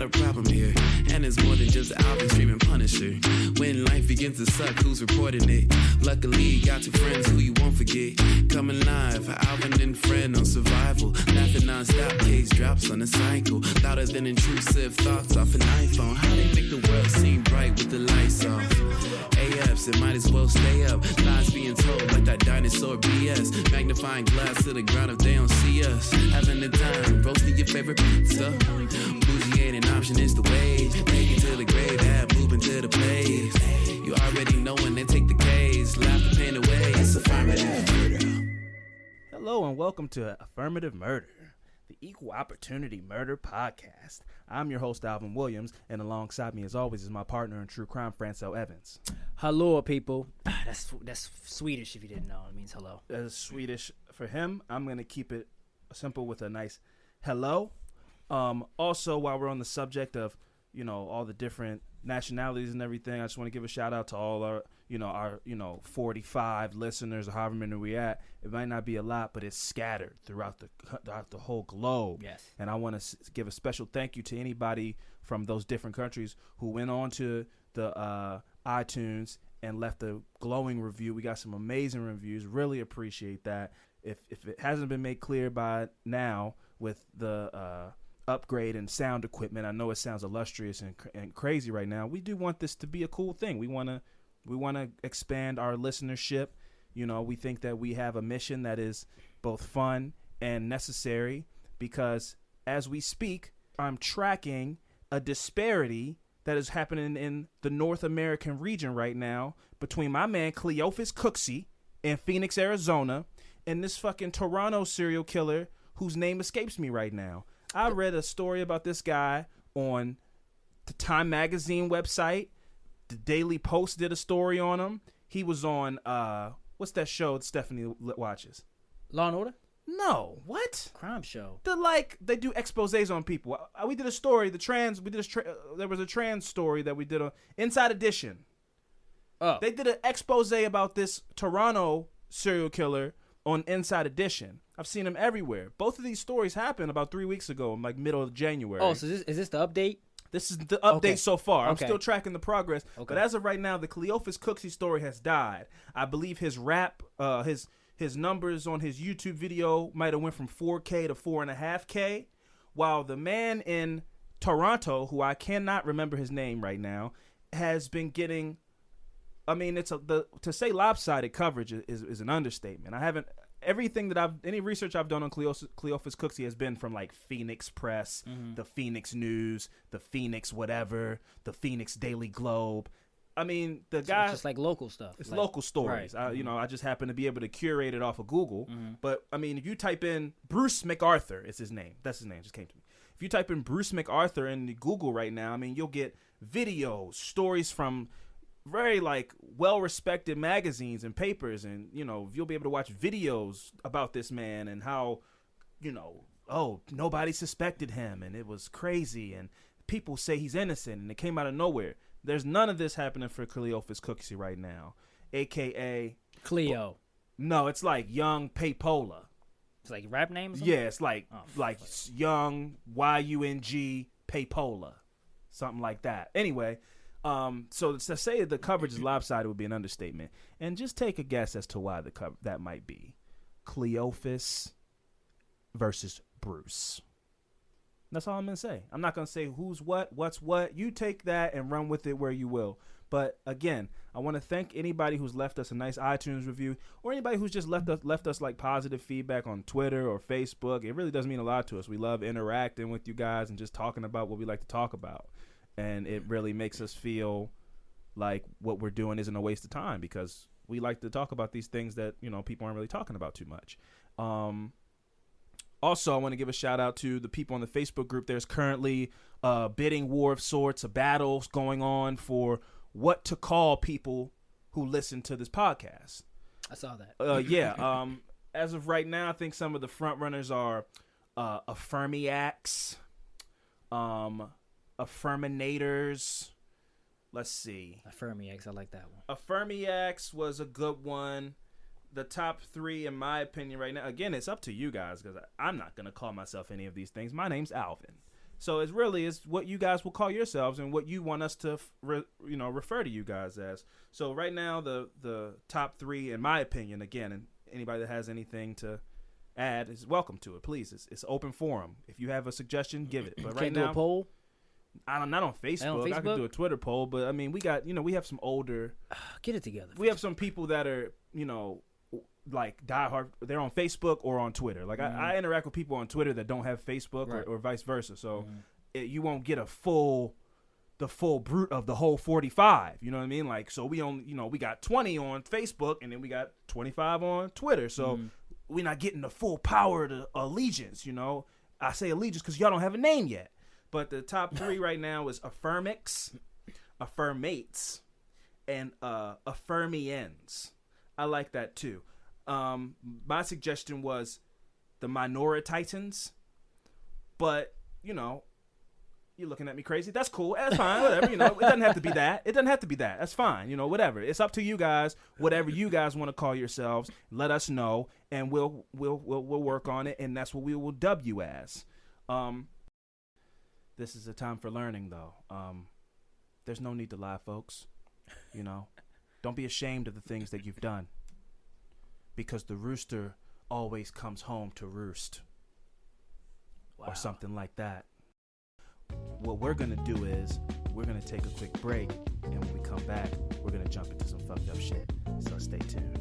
a problem here, and it's more than just Alvin streaming Punisher. When life begins to suck, who's reporting it? Luckily, you got two friends who you won't forget. Coming live, Alvin and friend on survival. Laughing non-stop, case drops on a cycle. Louder than intrusive thoughts off an iPhone. How they make the world seem bright with the lights off? AFs, it might as well stay up. Lies being told like that dinosaur BS. Magnifying glass to the ground if they don't see us. Having the time, roasting your favorite pizza. Bougie ain't an option, it's the wage. Take it to the grave, have moving to the place. You already know when they take the case. Laugh the pain away, it's affirmative murder. Hello and welcome to Affirmative Murder, the Equal Opportunity Murder Podcast. I'm your host, Alvin Williams, and alongside me, as always, is my partner in true crime, Francel Evans. Hello, people. That's Swedish if you didn't know. It means hello. That's Swedish for him. I'm going to keep it simple with a nice hello. Also, while we're on the subject of, all the different nationalities and everything, I just want to give a shout out to all our 45 listeners or however many we at. It might not be a lot, but it's scattered throughout the whole globe. Yes. And I want to give a special thank you to anybody from those different countries who went on to the iTunes and left a glowing review. We got some amazing reviews. Really appreciate that. If it hasn't been made clear by now with the upgrade and sound equipment, I know it sounds illustrious and crazy right now. We do want this to be a cool thing. We want to expand our listenership. We think that we have a mission that is both fun and necessary because as we speak, I'm tracking a disparity that is happening in the North American region right now between my man Cleophas Cooksey in Phoenix, Arizona, and this fucking Toronto serial killer whose name escapes me right now. I read a story about this guy on the Time Magazine website. The Daily Post did a story on him. He was on, what's that show that Stephanie watches? Law and Order? No. What? Crime show. They do exposés on people. We did a story, there was a trans story that we did on Inside Edition. Oh. They did an expose about this Toronto serial killer on Inside Edition. I've seen him everywhere. Both of these stories happened about 3 weeks ago, like middle of January. Oh, so is this the update? This is the update so far. I'm Okay. still tracking the progress. Okay. But as of right now, the Cleophas Cooksey story has died. I believe his his numbers on his YouTube video might have went from 4K to 4.5K, while the man in Toronto, who I cannot remember his name right now, has been getting. I mean, to say lopsided coverage is an understatement. I haven't. Everything any research I've done on Cleophas Cooksey has been from like Phoenix Press, the Phoenix News, the Phoenix whatever, the Phoenix Daily Globe. I mean, the guy. It's just like local stuff. It's local stories. Right. I just happen to be able to curate it off of Google. But I mean, if you type in Bruce MacArthur, it's his name. That's his name. Just came to me. If you type in Bruce MacArthur in Google right now, I mean, you'll get videos, stories from very well-respected magazines and papers, and you'll be able to watch videos about this man and how nobody suspected him and it was crazy and people say he's innocent and it came out of nowhere. There's none of this happening for Cleophas Cooksey right now, aka Cleo. No, it's like Young Paypola. It's like rap names. Yeah, it's like Young Yung Paypola, something like that. Anyway. So to say the coverage is lopsided would be an understatement. And just take a guess as to why that might be. Cleophas versus Bruce. That's all I'm going to say. I'm not going to say who's what's what. You take that and run with it where you will. But again, I want to thank anybody who's left us a nice iTunes review or anybody who's just left us like positive feedback on Twitter or Facebook. It really does mean a lot to us. We love interacting with you guys and just talking about what we like to talk about. And it really makes us feel like what we're doing isn't a waste of time because we like to talk about these things that, people aren't really talking about too much. Also, I want to give a shout out to the people on the Facebook group. There's currently a bidding war of sorts, a battle going on for what to call people who listen to this podcast. I saw that. Yeah. As of right now, I think some of the front runners are Affirmiacs, Affirminators. Let's see. Affirmiacs, I like that one. Affirmiacs was a good one. The top three, in my opinion, right now. Again, it's up to you guys because I'm not going to call myself any of these things. My name's Alvin. So it's what you guys will call yourselves and what you want us to refer to you guys as. So right now the top 3, in my opinion, again, and anybody that has anything to add is welcome to it. Please, it's open forum. If you have a suggestion, give it. But right now, do a poll. Not on Facebook. I could do a Twitter poll, but I mean, we have some older. Get it together. We have some people that are like diehard. They're on Facebook or on Twitter. Like I interact with people on Twitter that don't have Facebook or vice versa. So you won't get the full brute of the whole 45. You know what I mean? Like, so we we got 20 on Facebook and then we got 25 on Twitter. So we're not getting the full power of the allegiance. I say allegiance because y'all don't have a name yet. But the top 3 right now is Affirmix, Affirmates, and Affirmians. I like that too. My suggestion was the Minorititans, but you're looking at me crazy. That's cool. That's fine. Whatever. It doesn't have to be that. That's fine. Whatever. It's up to you guys. Whatever you guys want to call yourselves, let us know, and we'll work on it, and that's what we will dub you as. This is a time for learning, though. There's no need to lie, folks. Don't be ashamed of the things that you've done, because the rooster always comes home to roost. Wow. Or something like that. What we're going to do is we're going to take a quick break, and when we come back, we're going to jump into some fucked up shit. So stay tuned.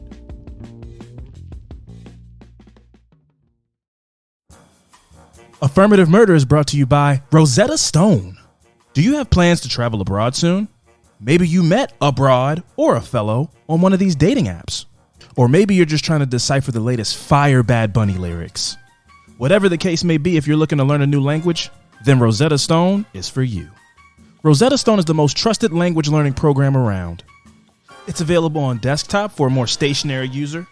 Affirmative Murder is brought to you by Rosetta Stone. Do you have plans to travel abroad soon? Maybe you met abroad or a fellow on one of these dating apps. Or maybe you're just trying to decipher the latest fire Bad Bunny lyrics. Whatever the case may be, if you're looking to learn a new language, then Rosetta Stone is for you. Rosetta Stone is the most trusted language learning program around. It's available on desktop for a more stationary user,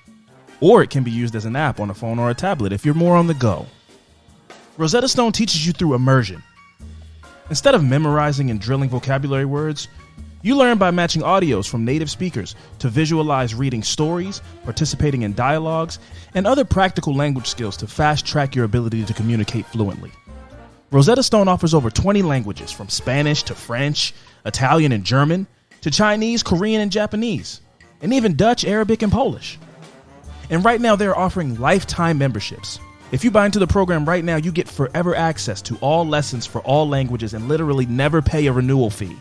or it can be used as an app on a phone or a tablet if you're more on the go. Rosetta Stone teaches you through immersion. Instead of memorizing and drilling vocabulary words, you learn by matching audios from native speakers to visualize reading stories, participating in dialogues, and other practical language skills to fast-track your ability to communicate fluently. Rosetta Stone offers over 20 languages, from Spanish to French, Italian and German, to Chinese, Korean, and Japanese, and even Dutch, Arabic, and Polish. And right now, they're offering lifetime memberships. If you buy into the program right now, you get forever access to all lessons for all languages and literally never pay a renewal fee.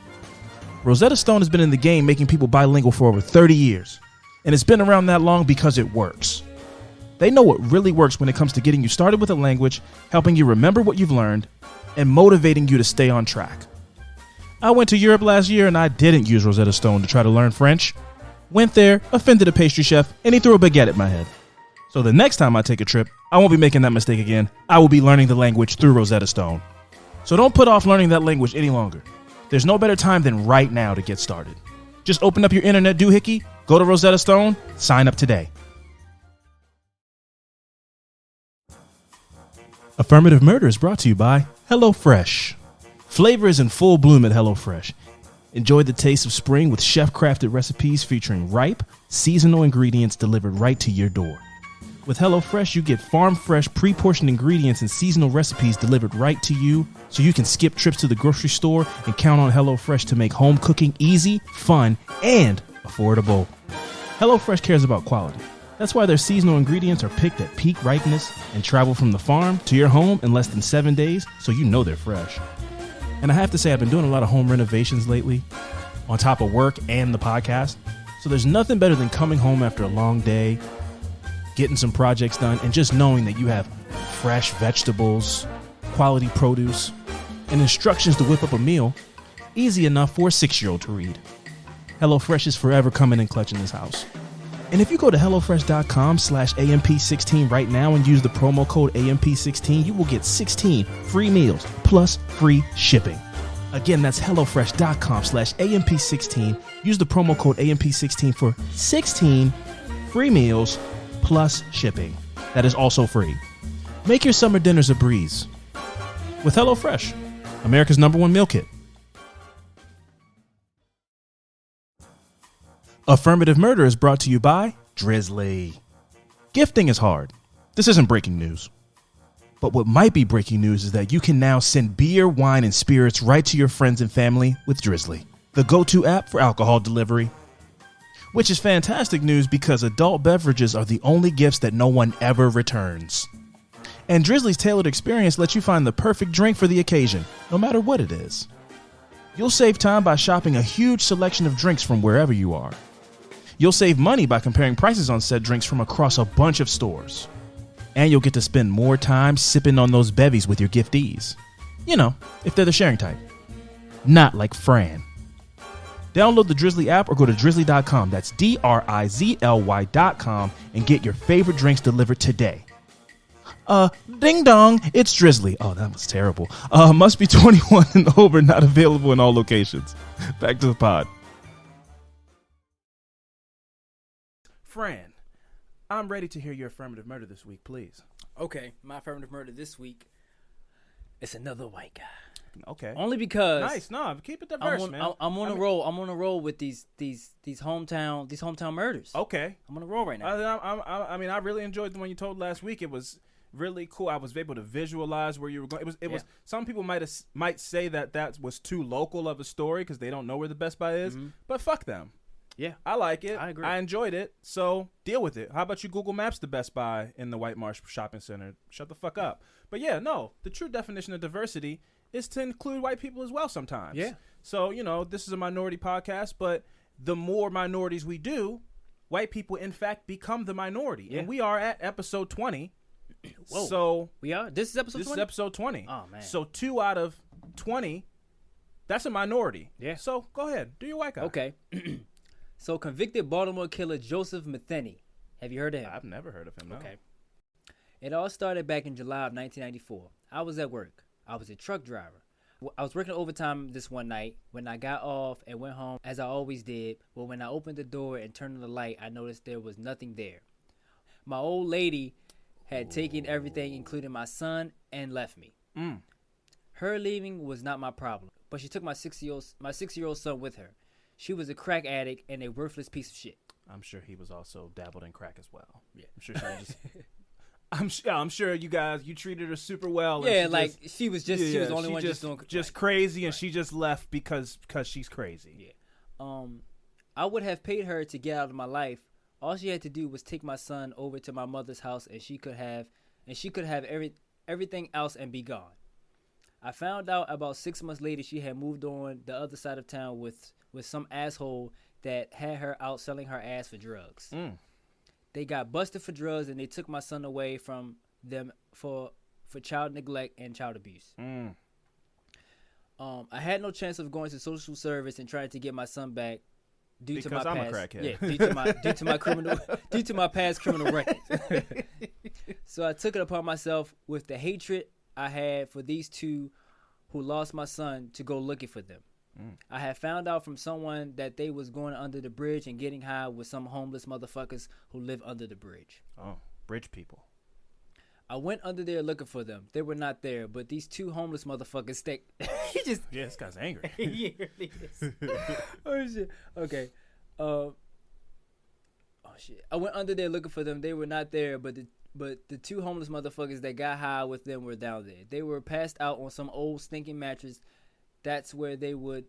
Rosetta Stone has been in the game making people bilingual for over 30 years, and it's been around that long because it works. They know what really works when it comes to getting you started with a language, helping you remember what you've learned, and motivating you to stay on track. I went to Europe last year and I didn't use Rosetta Stone to try to learn French. Went there, offended a pastry chef, and he threw a baguette at my head. So the next time I take a trip, I won't be making that mistake again. I will be learning the language through Rosetta Stone. So don't put off learning that language any longer. There's no better time than right now to get started. Just open up your internet doohickey, go to Rosetta Stone, sign up today. Affirmative Murder is brought to you by HelloFresh. Flavor is in full bloom at HelloFresh. Enjoy the taste of spring with chef-crafted recipes featuring ripe, seasonal ingredients delivered right to your door. With HelloFresh, you get farm-fresh, pre-portioned ingredients and seasonal recipes delivered right to you, so you can skip trips to the grocery store and count on HelloFresh to make home cooking easy, fun, and affordable. HelloFresh cares about quality. That's why their seasonal ingredients are picked at peak ripeness and travel from the farm to your home in less than 7 days, so you know they're fresh. And I have to say, I've been doing a lot of home renovations lately, on top of work and the podcast. So there's nothing better than coming home after a long day, getting some projects done, and just knowing that you have fresh vegetables, quality produce, and instructions to whip up a meal easy enough for a 6-year-old to read. HelloFresh is forever coming and clutching this house. And if you go to HelloFresh.com/AMP16 right now and use the promo code AMP16, you will get 16 free meals plus free shipping. Again, that's HelloFresh.com/AMP16. Use the promo code AMP16 for 16 free meals plus shipping. That is also free. Make your summer dinners a breeze with HelloFresh, America's #1 meal kit. Affirmative Murder is brought to you by Drizzly. Gifting is hard. This isn't breaking news. But what might be breaking news is that you can now send beer, wine, and spirits right to your friends and family with Drizzly, the go-to app for alcohol delivery. Which is fantastic news because adult beverages are the only gifts that no one ever returns. And Drizzly's tailored experience lets you find the perfect drink for the occasion, no matter what it is. You'll save time by shopping a huge selection of drinks from wherever you are. You'll save money by comparing prices on said drinks from across a bunch of stores. And you'll get to spend more time sipping on those bevies with your giftees. You know, if they're the sharing type. Not like Fran. Download the Drizzly app or go to drizzly.com. That's DRIZLY.com and get your favorite drinks delivered today. Ding dong, it's Drizzly. Oh, that was terrible. Must be 21 and over, not available in all locations. Back to the pod. Fran, I'm ready to hear your affirmative murder this week, please. Okay, my affirmative murder this week is another white guy. Okay. Only because nice, no, keep it diverse, man. I'm on a roll. I'm on a roll with these hometown murders. Okay. I'm on a roll right now. I mean, I really enjoyed the one you told last week. It was really cool. I was able to visualize where you were going. It was. Some people might say that was too local of a story because they don't know where the Best Buy is. Mm-hmm. But fuck them. Yeah, I like it. I agree. I enjoyed it. So deal with it. How about you Google Maps the Best Buy in the White Marsh Shopping Center? Shut the fuck up. But yeah, no. The true definition of diversity is to include white people as well sometimes. Yeah. So, this is a minority podcast, but the more minorities we do, white people, in fact, become the minority. Yeah. And we are at episode 20. Whoa. So we are? This is episode 20? This is episode 20. Oh, man. So 2 out of 20, that's a minority. Yeah. So go ahead. Do your white guy. Okay. So convicted Baltimore killer Joseph Metheny. Have you heard of him? I've never heard of him, no. Okay. It all started back in July of 1994. I was at work. I was a truck driver. I was working overtime this one night. When I got off and went home, as I always did, but when I opened the door and turned on the light, I noticed there was nothing there. My old lady had taken everything, including my son, and left me. Her leaving was not my problem, but she took my 6-year-old son with her. She was a crack addict and a worthless piece of shit. I'm sure he was also dabbled in crack as well. Yeah. I'm sure she was just... I'm sure you treated her super well. Yeah, she was the only one just doing crazy, and she just left because she's crazy. Yeah. I would have paid her to get out of my life. All she had to do was take my son over to my mother's house, and she could have everything else and be gone. I found out about 6 months later she had moved on the other side of town with some asshole that had her out selling her ass for drugs. They got busted for drugs, and they took my son away from them for child neglect and child abuse. I had no chance of going to social service and trying to get my son back due to my I'm past. A crackhead. Yeah, due to my past criminal record. So I took it upon myself, with the hatred I had for these two who lost my son, to go looking for them. I had found out from someone that they was going under the bridge and getting high with some homeless motherfuckers who live under the bridge. Oh, bridge people. I went under there looking for them. They were not there, but these 2 homeless motherfuckers Yeah, this guy's angry. He really is. Oh shit. Okay. Oh shit. I went under there looking for them. They were not there, but the 2 homeless motherfuckers that got high with them were down there. They were passed out on some old stinking mattress. That's where they were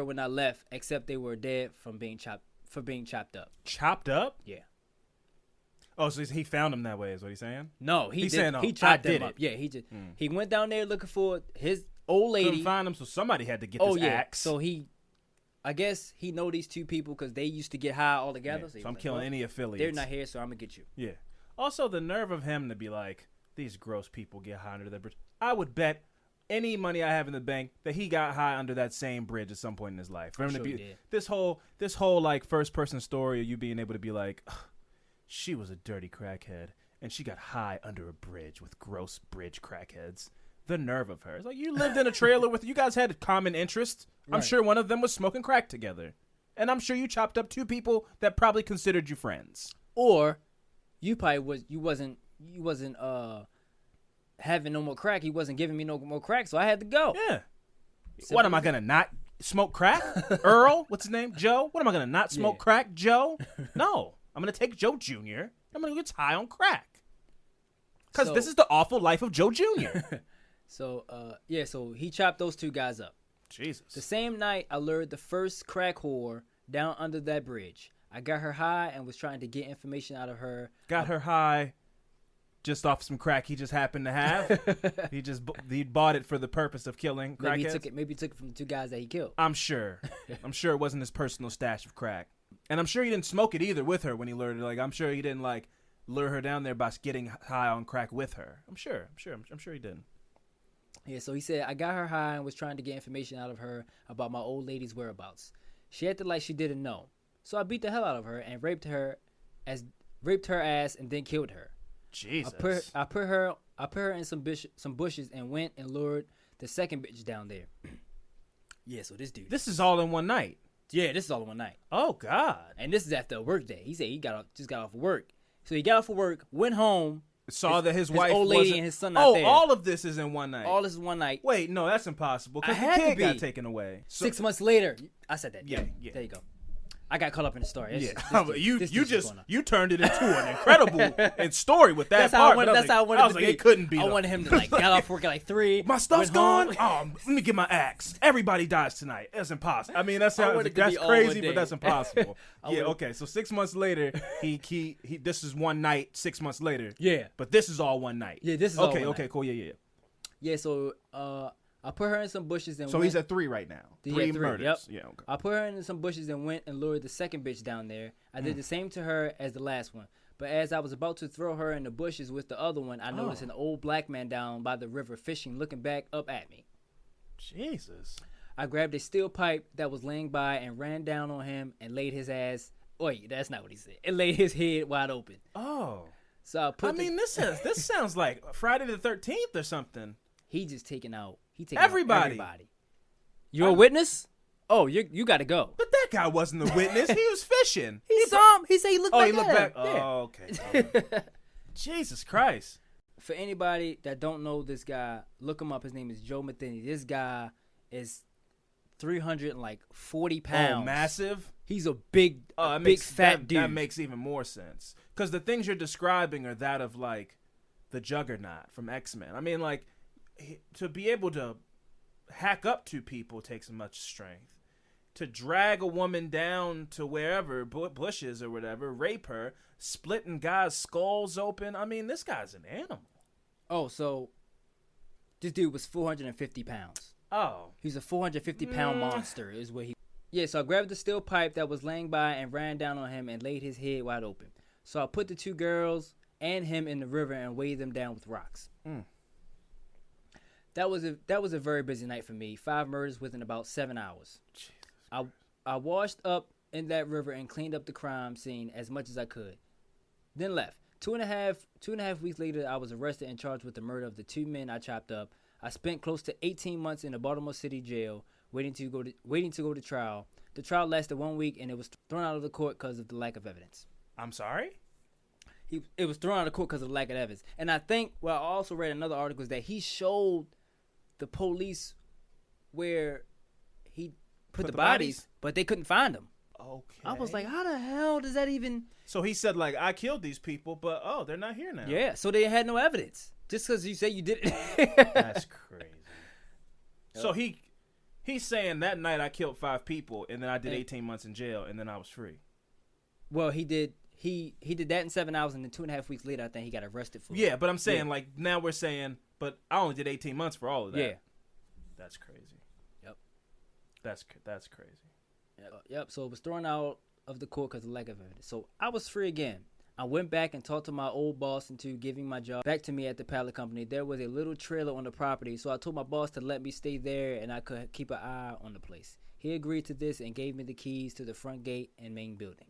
when I left, except they were dead from being chopped up. Chopped up? Yeah. Oh, so he found them that way, is what he's saying? No, he chopped them up. Yeah, he went down there looking for his old lady. Couldn't find him, so somebody had to get this axe. So I guess he know these 2 people because they used to get high all together. Yeah, so I'm killing any affiliates. They're not here, so I'm gonna get you. Yeah. Also, the nerve of him to be like, these gross people get high under that bridge. I would bet any money I have in the bank that he got high under that same bridge at some point in his life. For him to be this whole like first person story of you being able to be like, she was a dirty crackhead and she got high under a bridge with gross bridge crackheads. The nerve of her. It's like, you lived in a trailer with, you guys had a common interest. Right. I'm sure one of them was smoking crack together. And I'm sure you chopped up 2 people that probably considered you friends. Or you probably wasn't having no more crack. He wasn't giving me no more crack, so I had to go. Yeah. What, am I going to not smoke crack? Earl? What's his name? Joe? What, am I going to not smoke crack? Joe? No. I'm going to take Joe Jr. I'm going to get high on crack. Because this is the awful life of Joe Jr. So he chopped those two guys up. Jesus. The same night, I lured the first crack whore down under that bridge. I got her high and was trying to get information out of her. Got her high just off some crack he just happened to have. he bought it for the purpose of killing crackheads. Maybe he took it from the two guys that he killed. I'm sure. I'm sure it wasn't his personal stash of crack. And I'm sure he didn't smoke it either with her when he lured her. Like, I'm sure he didn't, like, lure her down there by getting high on crack with her. I'm sure he didn't. Yeah, so he said, I got her high and was trying to get information out of her about my old lady's whereabouts. She acted like she didn't know. So I beat the hell out of her and raped her ass and then killed her. Jesus. I put her in some bushes and went and lured the second bitch down there. Yeah, so this dude. This is all in one night. Yeah, this is all in one night. Oh God. And this is after a work day. He said he just got off of work. So he got off of work, went home, saw that his wife old lady wasn't... and his son not there. All of this is in one night. All this is one night. Wait, no, that's impossible. Because the had to kid be. got taken away. 6 months later, I said that. Yeah. There you go. I got caught up in the story. You turned it into an incredible story with that that's part. That's how I wanted I was to like, be. it couldn't be. I wanted him to like get off work at like 3. My stuff's went home. gone. Oh, let me get my axe. Everybody dies tonight. That's impossible. I mean, that's wanted it to that's be all crazy, one but that's day. impossible. Yeah. Okay. So 6 months later, he this is one night. 6 months later. Yeah. But this is all one night. Yeah. This is all okay. one Okay. night. Cool. Yeah. Yeah. So I put her in some bushes and So he's at 3 right now. Three murders. Yep. Yeah. Okay. I put her in some bushes and went and lured the second bitch down there. I did the same to her as the last one. But as I was about to throw her in the bushes with the other one, I noticed an old black man down by the river fishing, looking back up at me. Jesus. I grabbed a steel pipe that was laying by and ran down on him and laid his ass. Wait, that's not what he said. And laid his head wide open. Oh. So I put. This sounds like Friday the 13th or something. He just taking out. Everybody. You're a witness? Oh, you got to go. But that guy wasn't the witness. He was fishing. He saw him. He said he looked back. He looked back. At him. Yeah. Oh, okay. Jesus Christ. For anybody that don't know this guy, look him up. His name is Joe Matheny. This guy is 340 pounds. Oh, massive. He's a big fat dude. That makes even more sense. Because the things you're describing are that of, like, the Juggernaut from X-Men. I mean, like, to be able to hack up to people takes much strength. To drag a woman down to wherever, bushes or whatever, rape her, splitting guys' skulls open. I mean, this guy's an animal. Oh, so this dude was 450 pounds. Oh. He's a 450-pound monster is what he... Yeah, so I grabbed the steel pipe that was laying by and ran down on him and laid his head wide open. So I put the two girls and him in the river and weighed them down with rocks. That was a very busy night for me. 5 murders within about 7 hours. I washed up in that river and cleaned up the crime scene as much as I could. Then left. Two and a half weeks later, I was arrested and charged with the murder of the 2 men I chopped up. I spent close to 18 months in the Baltimore City jail waiting to go to trial. The trial lasted 1 week and it was thrown out of the court because of the lack of evidence. I'm sorry? It was thrown out of court because of the lack of evidence. And I think, I also read another article is that he showed the police where he put the bodies, but they couldn't find them. Okay. I was like, how the hell does that even... So he said, like, I killed these people, but, they're not here now. Yeah, so they had no evidence. Just because you say you did it. That's crazy. Yep. So he's saying that night I killed 5 people, and then I did 18 months in jail, and then I was free. Well, he did that in 7 hours, and then 2.5 weeks later, I think he got arrested for it. Yeah, but I'm saying, like, now we're saying, but I only did 18 months for all of that. Yeah. That's crazy. Yep. That's crazy. Yep. So it was thrown out of the court because of lack of evidence. So I was free again. I went back and talked to my old boss into giving my job back to me at the pallet company. There was a little trailer on the property, so I told my boss to let me stay there and I could keep an eye on the place. He agreed to this and gave me the keys to the front gate and main building.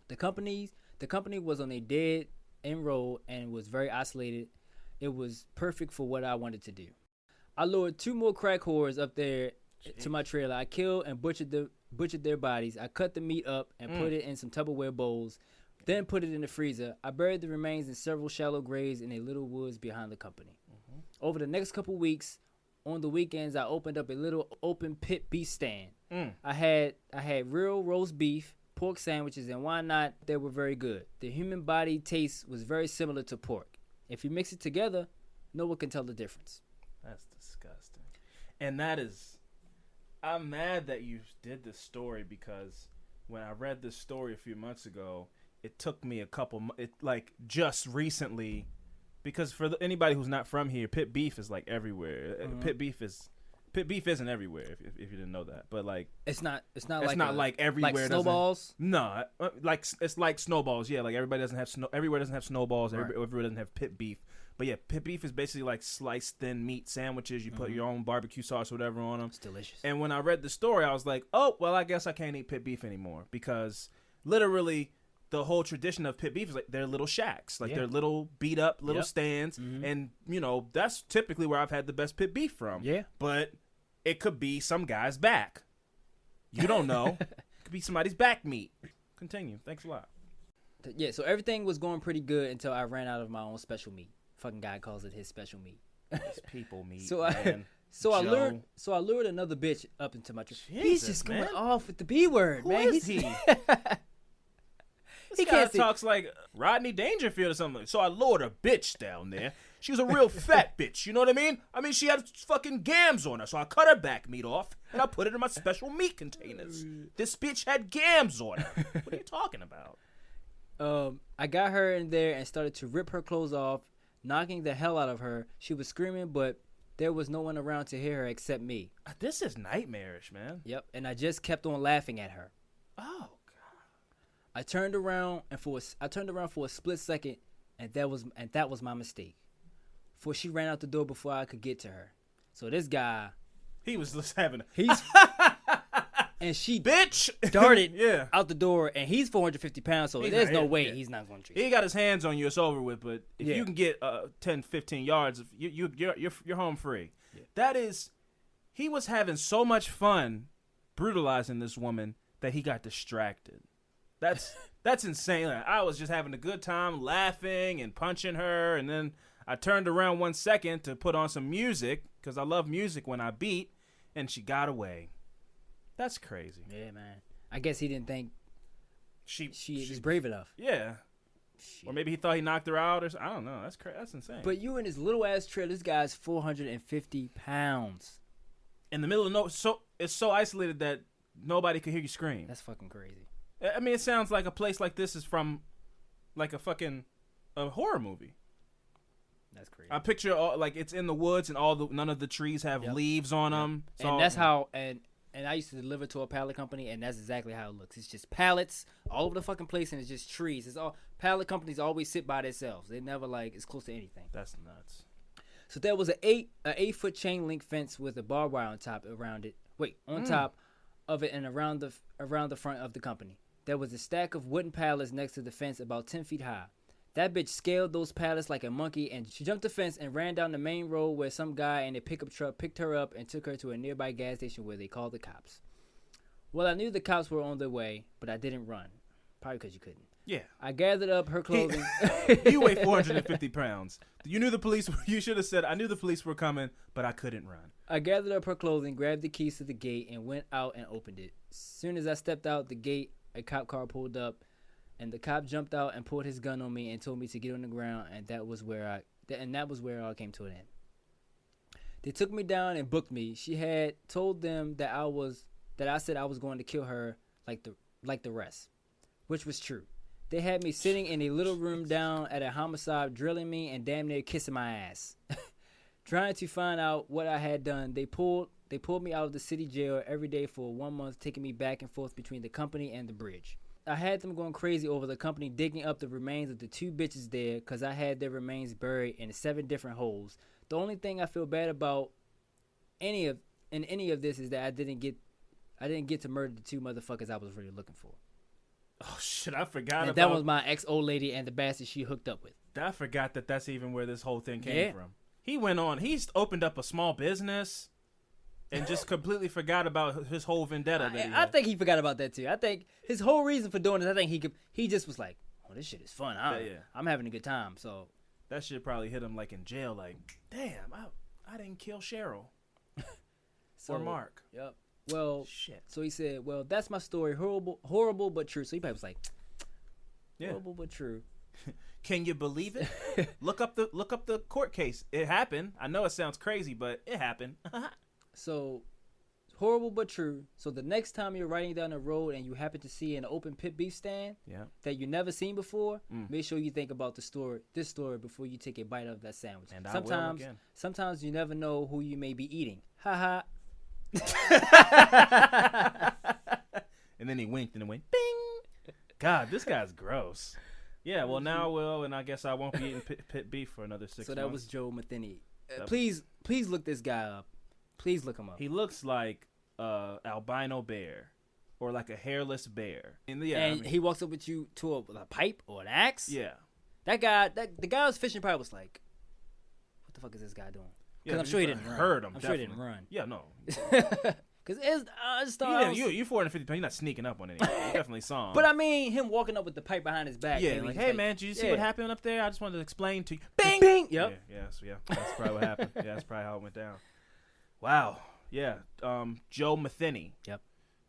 The company was on a dead end road and was very isolated. It was perfect for what I wanted to do. I lured 2 more crack whores up there to my trailer. I killed and butchered their bodies. I cut the meat up and put it in some Tupperware bowls, then put it in the freezer. I buried the remains in several shallow graves in a little woods behind the company. Over the next couple weeks, on the weekends, I opened up a little open pit beef stand. I had real roast beef, pork sandwiches, and why not? They were very good. The human body taste was very similar to pork. If you mix it together, no one can tell the difference. That's disgusting. And I'm mad that you did this story, because when I read this story a few months ago, it took me just recently, because for anybody who's not from here, pit beef is like everywhere. Mm-hmm. Pit beef isn't everywhere, if you didn't know that. But like it's not like everywhere. Like snowballs? No, like it's like snowballs. Yeah, like everywhere doesn't have snowballs. Right. Everywhere doesn't have pit beef. But yeah, pit beef is basically like sliced thin meat sandwiches. You put your own barbecue sauce or whatever on them. It's delicious. And when I read the story, I was like, oh, well, I guess I can't eat pit beef anymore, because literally the whole tradition of pit beef is like they're little shacks, like they're little beat up little stands, and that's typically where I've had the best pit beef from. Yeah, but it could be some guy's back. You don't know. It could be somebody's back meat. Continue. Thanks a lot. Yeah, so everything was going pretty good until I ran out of my own special meat. Fucking guy calls it his special meat. It's people meat. I lured another bitch up into my tree. He's just going off with the B word, man. Who is he? He talks like Rodney Dangerfield or something. So I lured a bitch down there. She was a real fat bitch. You know what I mean? She had fucking gams on her. So I cut her back meat off and I put it in my special meat containers. This bitch had gams on her. What are you talking about? I got her in there and started to rip her clothes off, knocking the hell out of her. She was screaming, but there was no one around to hear her except me. This is nightmarish, man. Yep, and I just kept on laughing at her. Oh God! I turned around for a split second, and that was my mistake. For she ran out the door before I could get to her. So this guy, he was just having and she bitch darted out the door, and he's 450 pounds, so there's no way he's not going to treat you. He got his hands on you, it's over with. But if you can get 10, 15 yards, you're home free. Yeah. He was having so much fun brutalizing this woman that he got distracted. That's insane. Like, I was just having a good time laughing and punching her, and then I turned around 1 second to put on some music, because I love music when I beat, and she got away. That's crazy. Yeah, man. I guess he didn't think she was brave enough. Yeah. Shit. Or maybe he thought he knocked her out, or I don't know. That's crazy. That's insane. But you in this little ass trailer, this guy's 450 pounds. In the middle of it's so isolated that nobody could hear you scream. That's fucking crazy. It sounds like a place like this is from like a horror movie. That's crazy. I picture it's in the woods and none of the trees have leaves on them. And that's how and I used to deliver to a pallet company, and that's exactly how it looks. It's just pallets all over the fucking place, and it's just trees. It's all pallet companies always sit by themselves. They never it's close to anything. That's nuts. So there was an 8-foot chain link fence with a barbed wire on top top of it and around the front of the company. There was a stack of wooden pallets next to the fence about 10 feet high. That bitch scaled those pallets like a monkey, and she jumped the fence and ran down the main road where some guy in a pickup truck picked her up and took her to a nearby gas station where they called the cops. Well, I knew the cops were on their way, but I didn't run. Probably because you couldn't. Yeah. I gathered up her clothing. You weigh 450 pounds. You knew the police. You should have said, I knew the police were coming, but I couldn't run. I gathered up her clothing, grabbed the keys to the gate, and went out and opened it. As soon as I stepped out the gate, a cop car pulled up. And the cop jumped out and pulled his gun on me and told me to get on the ground, and that was where it all came to an end. They took me down and booked me. She had told them that I said I was going to kill her like the rest, which was true. They had me sitting in a little room down at a homicide, drilling me and damn near kissing my ass. Trying to find out what I had done, they pulled me out of the city jail every day for 1 month, taking me back and forth between the company and the bridge. I had them going crazy over the company digging up the remains of the 2 bitches there because I had their remains buried in 7 different holes. The only thing I feel bad about any of this is that I didn't get to murder the 2 motherfuckers I was really looking for. Oh shit, I forgot and about that was my ex-old lady and the bastard she hooked up with. I forgot that's even where this whole thing came from. He went on. He's opened up a small business. And just completely forgot about his whole vendetta. I think he forgot about that too. I think his whole reason for doing this, I think he just was like, "Oh, this shit is fun. I'm having a good time." So that shit probably hit him like in jail. Like, damn, I didn't kill Cheryl or Mark. Yep. Well, shit. So he said, "Well, that's my story. Horrible but true." So he probably was like, "Horrible but true." Can you believe it? Look up the court case. It happened. I know it sounds crazy, but it happened. So, horrible but true. So the next time you're riding down the road and you happen to see an open pit beef stand that you never seen before, make sure you think about this story before you take a bite of that sandwich. And I will again. Sometimes you never know who you may be eating. Ha ha. And then he winked and it went bing. God, this guy's gross. Yeah, well now I will, and I guess I won't be eating pit beef for another 6 months. So that was Joe Matheny. Please look this guy up. Please look him up. He looks like albino bear, or like a hairless bear. And he walks up with you to a pipe or an axe. Yeah, that guy, the guy who was fishing probably was like, "What the fuck is this guy doing?" Because I'm sure he didn't hurt him. I'm sure he didn't run. Yeah, no. Because you 450 pounds. You're not sneaking up on anything. You definitely saw him. But I mean, him walking up with the pipe behind his back. Yeah, like, hey man, did you see what happened up there? I just wanted to explain to you. Bing, bing. Yep. Yeah. That's probably what happened. Yeah, that's probably how it went down. Wow. Yeah. Joe Matheny. Yep.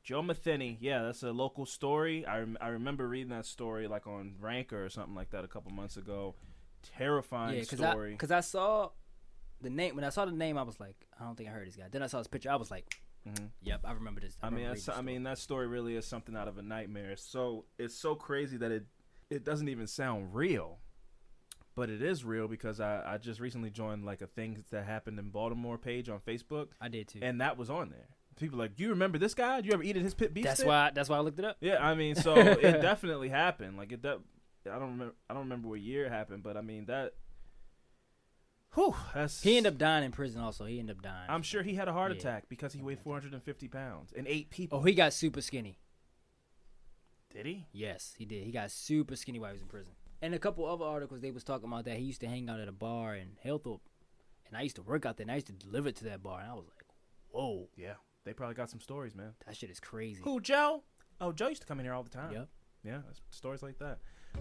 Joe Matheny. Yeah, that's a local story. I remember reading that story like on Ranker or something like that a couple months ago. Terrifying story. Because I saw the name. When I saw the name, I was like, I don't think I heard this guy. Then I saw his picture. I was like, yep, I remember this. I mean, that story really is something out of a nightmare. So it's so crazy that it doesn't even sound real. But it is real because I just recently joined like a thing that happened in Baltimore page on Facebook. I did too. And that was on there. People are like, do you remember this guy? Did you ever eat at his pit beef stick? That's why I looked it up. Yeah, I mean, so it definitely happened. Like I don't remember what year it happened, but I mean that. Whew, he ended up dying in prison. Also, he ended up dying. I'm sure he had a heart attack because he weighed 450 pounds and 8 people. Oh, he got super skinny. Did he? Yes, he did. He got super skinny while he was in prison. And a couple other articles, they was talking about that he used to hang out at a bar in Hillthorpe, and I used to work out there, and I used to deliver to that bar, and I was like, whoa. Yeah, they probably got some stories, man. That shit is crazy. Who, Joe? Oh, Joe used to come in here all the time. Yep. Yeah, stories like that.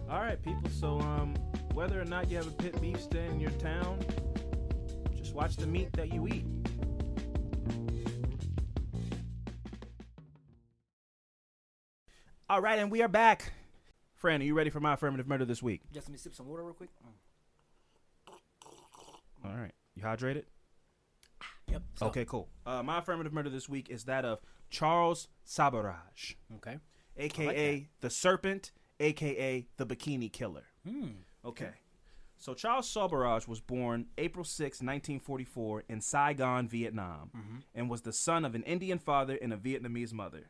All right, people. So, whether or not you have a pit beef stand in your town, just watch the meat that you eat. All right, and we are back. Fran, are you ready for my affirmative murder this week? Just let me sip some water real quick. All right. You hydrated? Yep. So. Okay, cool. My affirmative murder this week is that of Charles Sabaraj. Okay. A.K.A. the Serpent, a.k.a. the Bikini Killer. Okay. So Charles Sabaraj was born April 6, 1944 in Saigon, Vietnam, and was the son of an Indian father and a Vietnamese mother.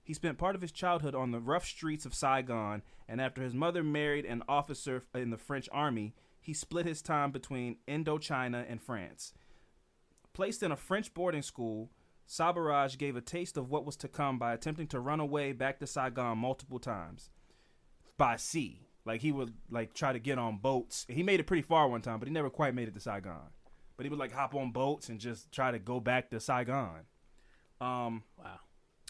He spent part of his childhood on the rough streets of Saigon, and after his mother married an officer in the French army, he split his time between Indochina and France. Placed in a French boarding school, Sabaraj gave a taste of what was to come by attempting to run away back to Saigon multiple times by sea. Like, he would, like, try to get on boats. He made it pretty far one time, but he never quite made it to Saigon. But he would, like, hop on boats and just try to go back to Saigon. Wow.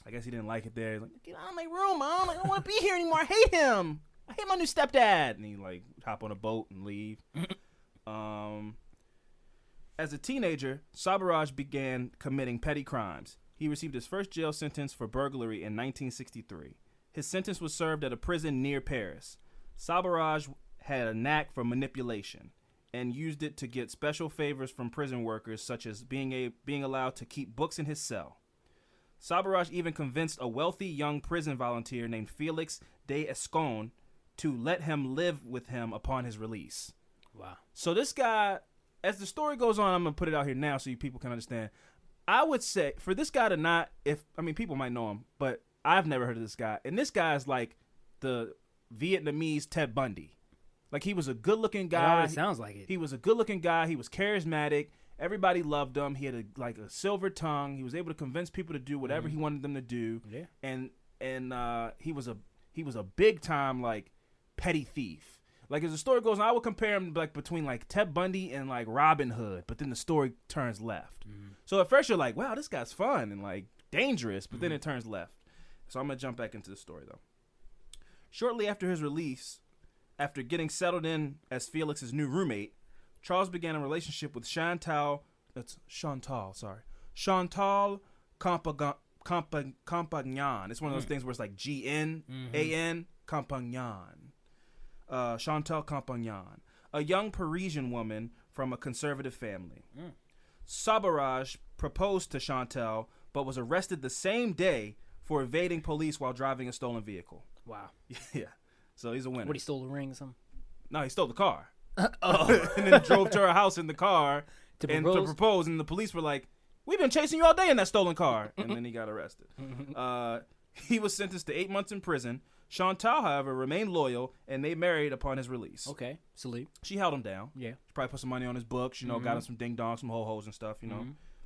I guess he didn't like it there. He's like, get out of my room, Mom. I don't want to be here anymore. I hate him. I hate my new stepdad. And he, like, hop on a boat and leave. As a teenager, Sabaraj began committing petty crimes. He received his first jail sentence for burglary in 1963. His sentence was served at a prison near Paris. Sabaraj had a knack for manipulation and used it to get special favors from prison workers, such as being allowed to keep books in his cell. Sabaraj even convinced a wealthy young prison volunteer named Felix de Escon to let him live with him upon his release. Wow. So this guy, as the story goes on, I'm going to put it out here now so you people can understand. I would say for this guy to not, people might know him, but I've never heard of this guy. And this guy is like the Vietnamese Ted Bundy. Like, he was a good-looking guy. It always sounds like it. He was a good-looking guy. He was charismatic. Everybody loved him. He had a silver tongue. He was able to convince people to do whatever he wanted them to do. Yeah. And he was a big time, like, petty thief. Like, as the story goes on, I would compare him like between like Ted Bundy and like Robin Hood, but then the story turns left. So at first you're like, wow, this guy's fun and like dangerous, but then it turns left. So I'm gonna jump back into the story though. Shortly after his release, after getting settled in as Felix's new roommate, Charles began a relationship with Chantal Compagnon. It's one of those things where it's like G-N-A-N, Compagnon. Chantal Compagnon, a young Parisian woman from a conservative family. Sabaraj proposed to Chantal, but was arrested the same day for evading police while driving a stolen vehicle. Wow. Yeah. So he's a winner. What, he stole a ring or something? No, he stole the car. Oh. And then drove to her house in the car To to propose? propose. And the police were like, we've been chasing you all day in that stolen car. And then he got arrested. He was sentenced to 8 months in prison. Chantal, however, remained loyal, and they married upon his release. Okay, salute. She held him down. Yeah. She probably put some money on his books, got him some ding-dongs, some ho-hos and stuff,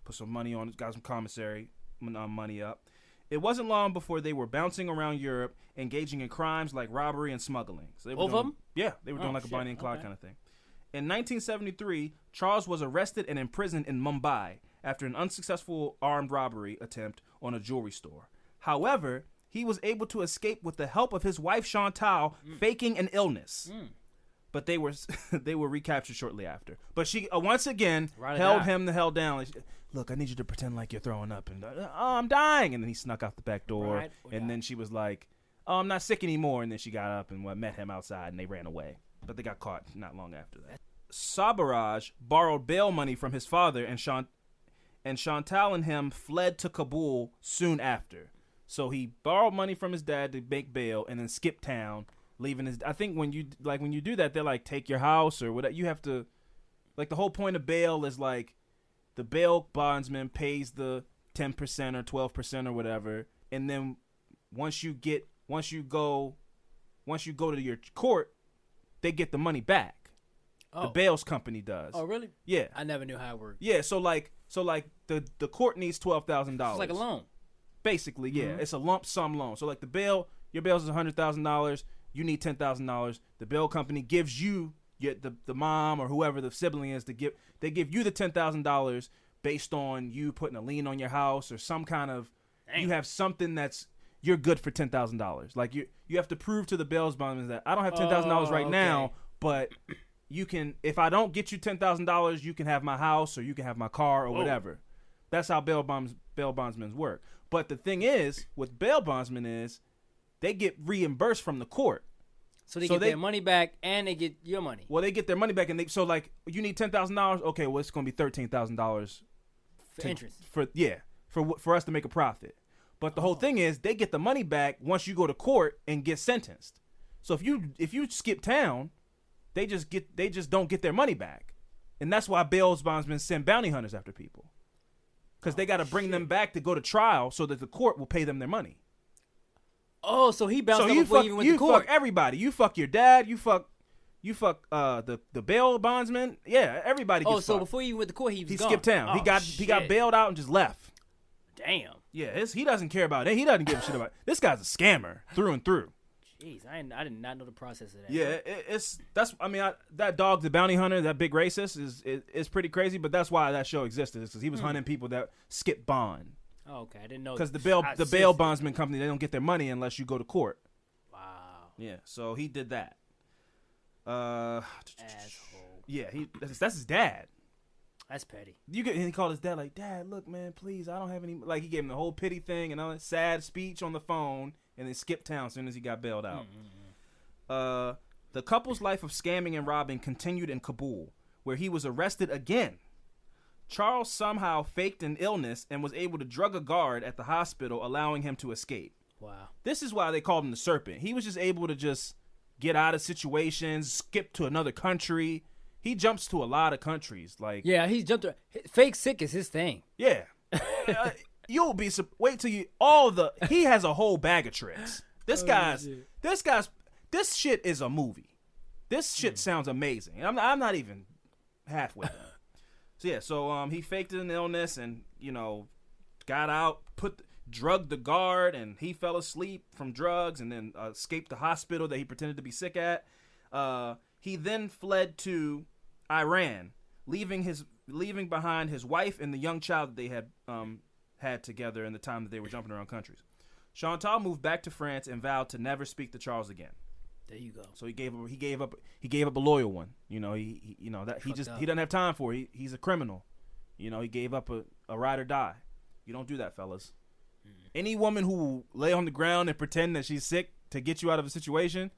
Put some money on, got some commissary money up. It wasn't long before they were bouncing around Europe, engaging in crimes like robbery and smuggling. So they were Both of them? Yeah, they were doing like a Bonnie and Clyde kind of thing. In 1973, Charles was arrested and imprisoned in Mumbai after an unsuccessful armed robbery attempt on a jewelry store. However, he was able to escape with the help of his wife Chantal, faking an illness. But they were recaptured shortly after. But she once again held him the hell down. Like, look, I need you to pretend like you're throwing up, and I'm dying. And then he snuck out the back door, and then she was like, "Oh, I'm not sick anymore." And then she got up and met him outside, and they ran away. But they got caught not long after that. Sabaraj borrowed bail money from his father, and Chantal and him fled to Kabul soon after. So he borrowed money from his dad to make bail, and then skipped town, leaving his. I think when you do that, they're like, take your house or whatever. You have to, like, the whole point of bail is like, the bail bondsman pays the 10% or 12% or whatever, and then once you go to your court, they get the money back. Oh. The bails company does. Oh, really? Yeah. I never knew how it worked. Yeah. So like the court needs $12,000. It's like a loan. Basically, yeah. It's a lump sum loan. So like your bail is $100,000. You need $10,000. The bail company gives you the mom or whoever the sibling is they give you the $10,000 based on you putting a lien on your house or some kind of. Dang. You have something that's you're good for $10,000. Like you have to prove to the bail bondsman that I don't have $10,000 right now, but you can. If I don't get you $10,000, you can have my house or you can have my car or whatever. That's how bail bondsmen work. But the thing is, with bail bondsmen is, they get reimbursed from the court. So they get their money back and they get your money. Well, they get their money back, and you need $10,000. Okay, well it's going to be $13,000 for interest. For us to make a profit. But the whole thing is, they get the money back once you go to court and get sentenced. So if you skip town, they just don't get their money back, and that's why bail bondsmen send bounty hunters after people. Because they got to bring them back to go to trial so that the court will pay them their money. Oh, so he bounced up before he even went to court. You fuck everybody. You fuck your dad. You fuck the bail bondsman. Yeah, everybody gets fucked. So before he went to court, he gone. Skipped town. Oh, he got bailed out and just left. Damn. Yeah, he doesn't care about it. He doesn't give a shit about it. This guy's a scammer through and through. Jeez, I did not know the process of that. Yeah, that dog, the bounty hunter, that big racist is pretty crazy. But that's why that show existed, because he was hunting people that skip bond. Oh, okay, I didn't know. Because the bail bondsman company, they don't get their money unless you go to court. Wow. Yeah, so he did that. Asshole. Yeah, that's his dad. That's petty. And he called his dad like, Dad, look, man, please, I don't have any. Like, he gave him the whole pity thing and all that sad speech on the phone, and then skipped town as soon as he got bailed out. The couple's life of scamming and robbing continued in Kabul, where he was arrested again. Charles somehow faked an illness and was able to drug a guard at the hospital, allowing him to escape. Wow. This is why they called him the Serpent. He was just able to just get out of situations, skip to another country. He jumps to a lot of countries. Like, yeah, he's jumped. Fake sick is his thing. Yeah. You'll be wait till you he has a whole bag of tricks. This shit is a movie. This shit sounds amazing. I'm not even halfway done. So he faked an illness and got out, drugged the guard, and he fell asleep from drugs and then escaped the hospital that he pretended to be sick at. He then fled to Iran, leaving behind his wife and the young child that they had together in the time that they were jumping around countries. Chantal moved back to France and vowed to never speak to Charles again. There you go. So he gave up a loyal one. He doesn't have time for it. He's a criminal. He gave up a ride or die. You don't do that, fellas. Any woman who will lay on the ground and pretend that she's sick to get you out of a situation,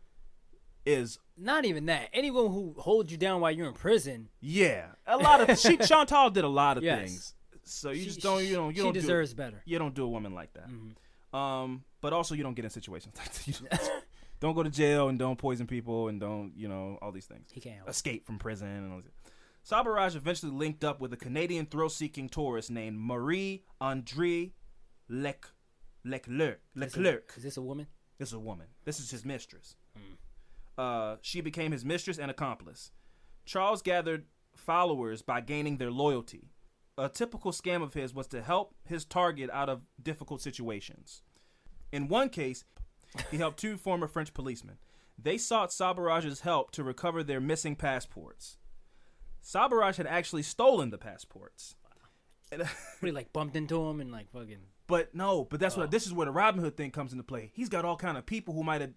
is not even that. Anyone who holds you down while you're in prison. Yeah, a lot of Chantal did a lot of Yes. things. So you just don't, you don't She deserves better. You don't do a woman like that. Mm-hmm. But also you don't get in situations like that. You don't go to jail and don't poison people and don't, all these things. He can't help. Escape from prison and all this. Sabaraj eventually linked up with a Canadian thrill-seeking tourist named Marie-Andrée Leclerc. Is this a woman? This is a woman. This is his mistress. She became his mistress and accomplice. Charles gathered followers by gaining their loyalty. A typical scam of his was to help his target out of difficult situations. In one case, he helped 2 former French policemen. They sought Sabaraj's help to recover their missing passports. Sabaraj had actually stolen the passports. What, he like bumped into him and like fucking... But that's what this is where the Robin Hood thing comes into play. He's got all kind of people who might have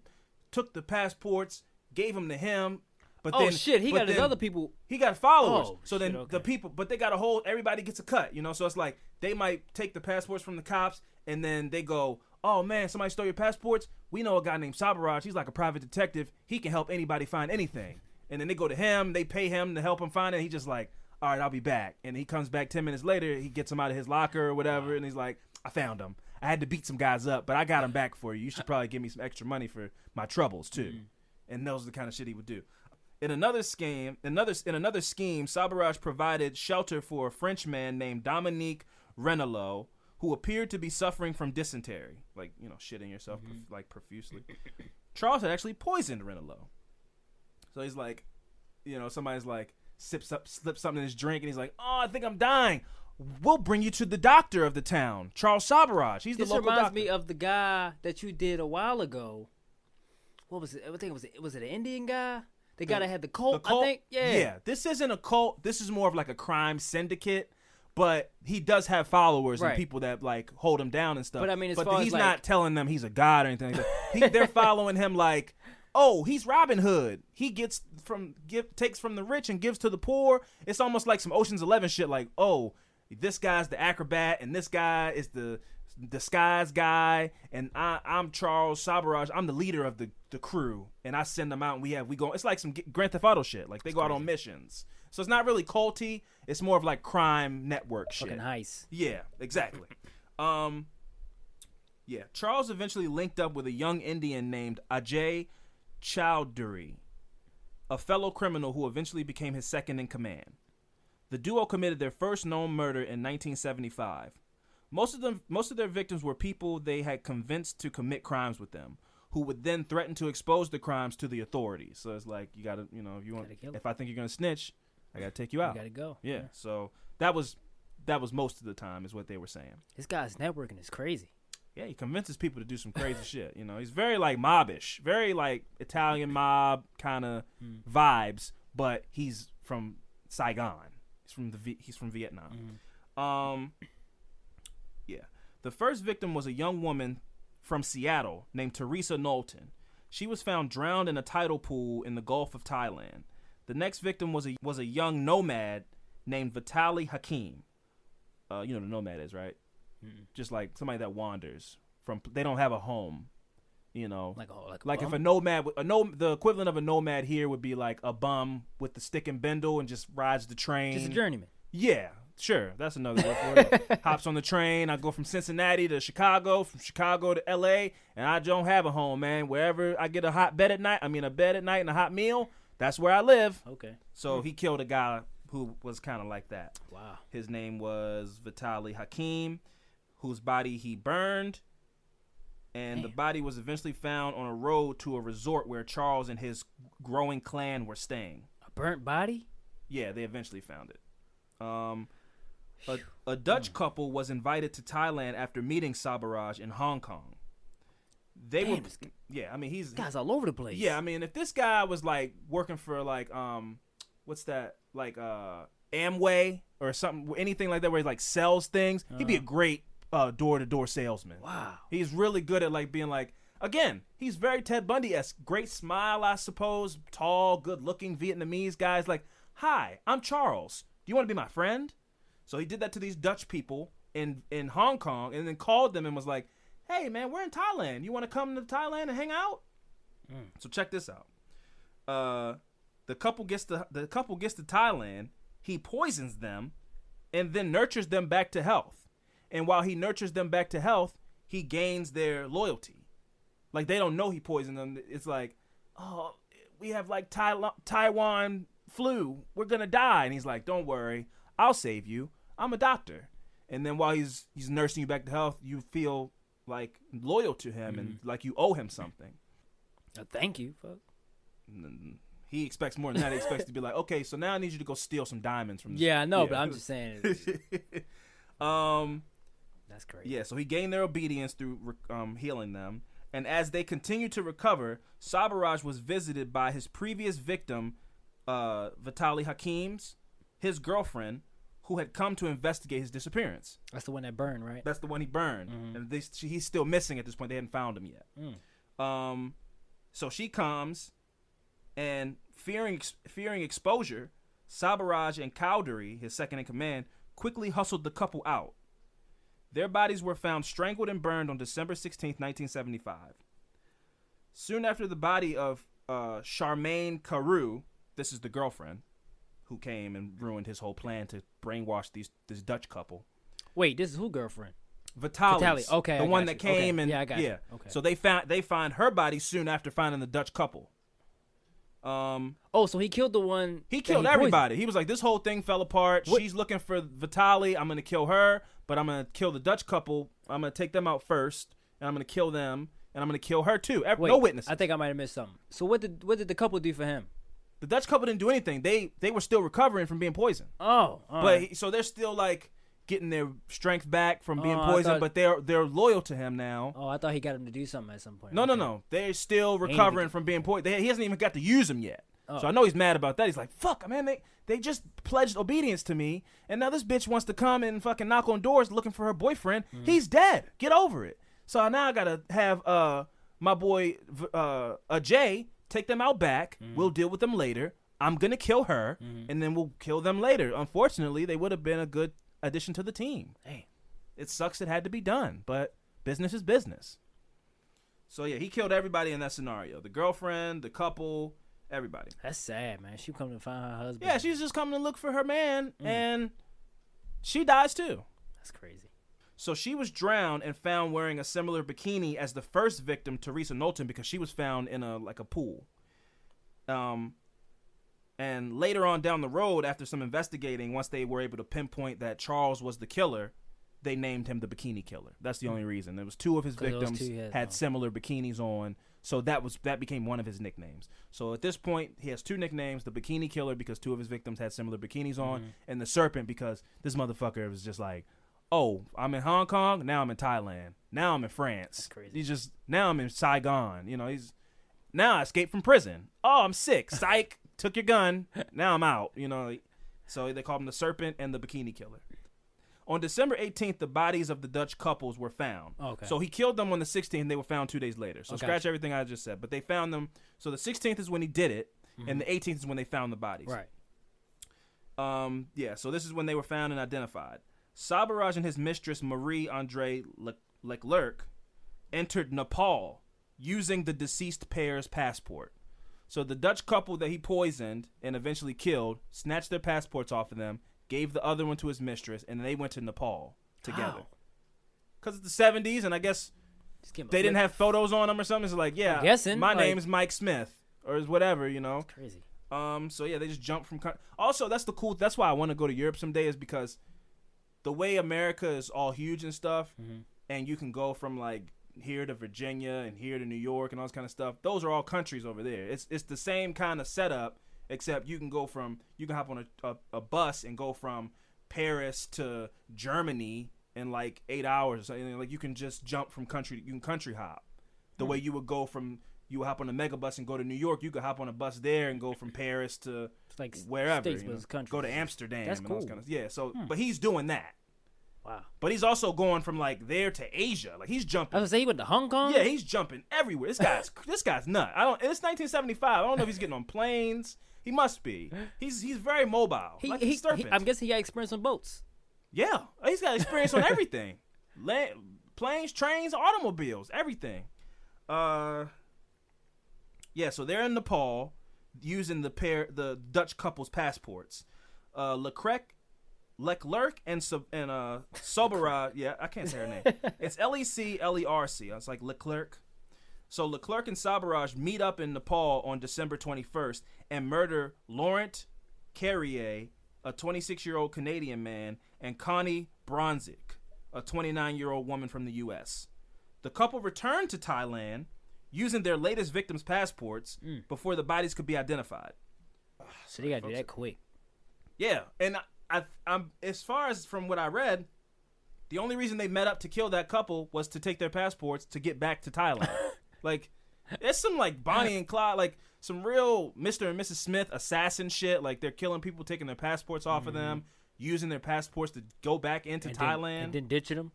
took the passports, gave them to him, but then he got his other people. He got followers. Oh, so then okay. the people, but they got a whole. Everybody gets a cut, So it's like they might take the passports from the cops, and then they go, "Oh man, somebody stole your passports. We know a guy named Sabaraj. He's like a private detective. He can help anybody find anything." And then they go to him. They pay him to help him find it. He just like, "All right, I'll be back." And he comes back 10 minutes later. He gets him out of his locker or whatever, and he's like, "I found him. I had to beat some guys up, but I got him back for you. You should probably give me some extra money for my troubles too." And those are the kind of shit he would do. In another scheme, Sabaraj provided shelter for a French man named Dominique Renelot, who appeared to be suffering from dysentery, like shitting yourself like profusely. Charles had actually poisoned Renelot, so he's like, somebody's like slips something in his drink, and he's like, "Oh, I think I'm dying. We'll bring you to the doctor of the town, Charles Sabaraj. He's the local doctor." This reminds me of the guy that you did a while ago. What was it? I think was it an Indian guy? The guy that had the cult, I think. Yeah. This isn't a cult. This is more of like a crime syndicate, but he does have followers and people that like hold him down and stuff. But I mean, he's not telling them he's a god or anything like that. They're following him like, "Oh, he's Robin Hood. He takes from the rich and gives to the poor." It's almost like some Ocean's 11 shit. Like, "Oh, this guy's the acrobat and this guy is the disguise guy, and I'm Charles Sabaraj. I'm the leader of the crew, and I send them out, and we go." It's like some Grand Theft Auto shit. Like they go out on missions, so it's not really culty. It's more of like crime network shit. Fucking heist. Yeah, exactly. Charles eventually linked up with a young Indian named Ajay Chowdhury, a fellow criminal who eventually became his second in command. The duo committed their first known murder in 1975. Most of their victims were people they had convinced to commit crimes with them, who would then threaten to expose the crimes to the authorities. So it's like, you gotta, if I think you're gonna snitch, I gotta take you out. You gotta go. Yeah. So that was most of the time is what they were saying. This guy's networking is crazy. Yeah, he convinces people to do some crazy shit. He's very like mobbish, very like Italian mob kind of vibes, but he's from Saigon. He's from Vietnam. Yeah. The first victim was a young woman from Seattle named Teresa Knowlton. She was found drowned in a tidal pool in the Gulf of Thailand. The next victim was a young nomad named Vitaly Hakim. You know what a nomad is, right? Just like somebody that wanders they don't have a home. Like if a nomad, the equivalent of a nomad here would be like a bum with the stick and bindle and just rides the train. Just a journeyman. Yeah, sure. That's another word for it. Hops on the train. I go from Cincinnati to Chicago, from Chicago to L.A., and I don't have a home, man. Wherever I get a bed at night and a hot meal, that's where I live. Okay. So he killed a guy who was kind of like that. Wow. His name was Vitaly Hakim, whose body he burned. And the body was eventually found on a road to a resort where Charles and his growing clan were staying. A burnt body? Yeah, they eventually found it. A Dutch couple was invited to Thailand after meeting Sabaraj in Hong Kong. He's guy's all over the place. Yeah, I mean, if this guy was like working for like what's that, like Amway or something, anything like that, where he like sells things, he'd be a great door-to-door salesman. Wow. He's really good at like being like, again, he's very Ted Bundy-esque. Great smile, I suppose. Tall, good-looking Vietnamese guys like, "Hi, I'm Charles. Do you want to be my friend?" So he did that to these Dutch people in Hong Kong, and then called them and was like, "Hey, man, we're in Thailand. You want to come to Thailand and hang out?" So check this out. the couple gets to Thailand. He poisons them, and then nurtures them back to health. And while he nurtures them back to health, he gains their loyalty. Like, they don't know he poisoned them. It's like, oh, we have like Taiwan flu. We're gonna die. And he's like, don't worry, I'll save you. I'm a doctor. And then while he's nursing you back to health, you feel like loyal to him and like you owe him something. Thank you, fuck. He expects more than that. He expects to be like, okay, so now I need you to go steal some diamonds from this. Yeah, I know, but I'm just saying. That's crazy. Yeah, so he gained their obedience through healing them. And as they continued to recover, Sabaraj was visited by his previous victim, Vitaly Hakim's, his girlfriend, who had come to investigate his disappearance. That's the one that burned, right? That's the one he burned. And he's still missing at this point. They hadn't found him yet. So she comes, and fearing exposure, Sabaraj and Cowdery, his second in command, quickly hustled the couple out. Their bodies were found strangled and burned on December 16th, 1975. Soon after the body of Charmaine Carew, this is the girlfriend, who came and ruined his whole plan to brainwash this Dutch couple. Wait, this is who girlfriend? Vitaly. Okay, the one that came and I got you. Okay. So they find her body soon after finding the Dutch couple. So he killed the one. He killed everybody. He was like, this whole thing fell apart. What? She's looking for Vitaly. I'm gonna kill her, but I'm gonna kill the Dutch couple. I'm gonna take them out first, and I'm gonna kill them, and I'm gonna kill her too. No witnesses. I think I might have missed something. So what did the couple do for him? The Dutch couple didn't do anything. They were still recovering from being poisoned. So they're still like getting their strength back from being poisoned, but they're loyal to him now. Oh, I thought he got him to do something at some point. No. They're still recovering from being poisoned. He hasn't even got to use them yet. So I know he's mad about that. He's like, fuck, man, they just pledged obedience to me, and now this bitch wants to come and fucking knock on doors looking for her boyfriend. He's dead. Get over it. So now I gotta have my boy Jay take them out back. We'll deal with them later. I'm gonna kill her, and then we'll kill them later. Unfortunately, they would have been a good addition to the team. Hey, it sucks it had to be done, but business is business. So yeah, he killed everybody in that scenario. The girlfriend, the couple, everybody. That's sad, man. She come to find her husband. Yeah, she's just coming to look for her man, and she dies too. That's crazy. So she was drowned and found wearing a similar bikini as the first victim, Teresa Knowlton, because she was found in a pool. And later on down the road, after some investigating, once they were able to pinpoint that Charles was the killer, they named him the Bikini Killer. That's the only reason. There was two of his victims had similar bikinis on, so that became one of his nicknames. So at this point, he has two nicknames: the Bikini Killer because two of his victims had similar bikinis on, and the Serpent because this motherfucker was just like, oh, I'm in Hong Kong, now I'm in Thailand, now I'm in France. That's crazy. Now I'm in Saigon. Now I escaped from prison. Oh, I'm sick. Psych. Took your gun. Now I'm out. So they called him the Serpent and the Bikini Killer. On December 18th, the bodies of the Dutch couples were found. Okay. So he killed them on the 16th. They were found 2 days later. So scratch everything I just said. But they found them. So the 16th is when he did it, and the 18th is when they found the bodies. Right. Yeah. So this is when they were found and identified. Sabaraj and his mistress Marie Andre Leclerc entered Nepal using the deceased pair's passport. So the Dutch couple that he poisoned and eventually killed snatched their passports off of them, gave the other one to his mistress, and they went to Nepal together. Because it's the 70s, and I guess they didn't have photos on them or something. It's like, yeah, my name's Mike Smith, or whatever, It's crazy. So yeah, they just jumped from. Also, that's why I want to go to Europe someday, is because the way America is all huge and stuff, and you can go from like here to Virginia and here to New York and all this kind of stuff. Those are all countries over there. It's the same kind of setup, except you can hop on a bus and go from Paris to Germany in like 8 hours or something. Like you can just jump from country. You can country hop. The way you would hop on a mega bus and go to New York, you could hop on a bus there and go from Paris to like wherever. Go to Amsterdam. That's and cool. Those kind of, yeah. So, but he's doing that. Wow. But he's also going from like there to Asia. Like he's jumping. I was gonna say he went to Hong Kong. Yeah, he's jumping everywhere. This guy's nuts. It's 1975. I don't know if he's getting on planes. He must be. He's very mobile. I'm guessing he got experience on boats. Yeah, he's got experience on everything. Planes, trains, automobiles, everything. Yeah, so they're in Nepal. using the Dutch couple's passports. Leclerc and Soberaj. Yeah, I can't say her name. It's Leclerc. It's like Leclerc. So Leclerc and Soberaj meet up in Nepal on December 21st and murder Laurent Carrier, a 26-year-old Canadian man, and Connie Bronzik, a 29-year-old woman from the U.S. The couple returned to Thailand using their latest victims' passports before the bodies could be identified. So they got to do that quick. Yeah, and I'm as far as from what I read, the only reason they met up to kill that couple was to take their passports to get back to Thailand. Like, it's some like Bonnie and Clyde, like some real Mr. and Mrs. Smith assassin shit. Like, they're killing people, taking their passports off of them, using their passports to go back into Thailand. And then ditching them?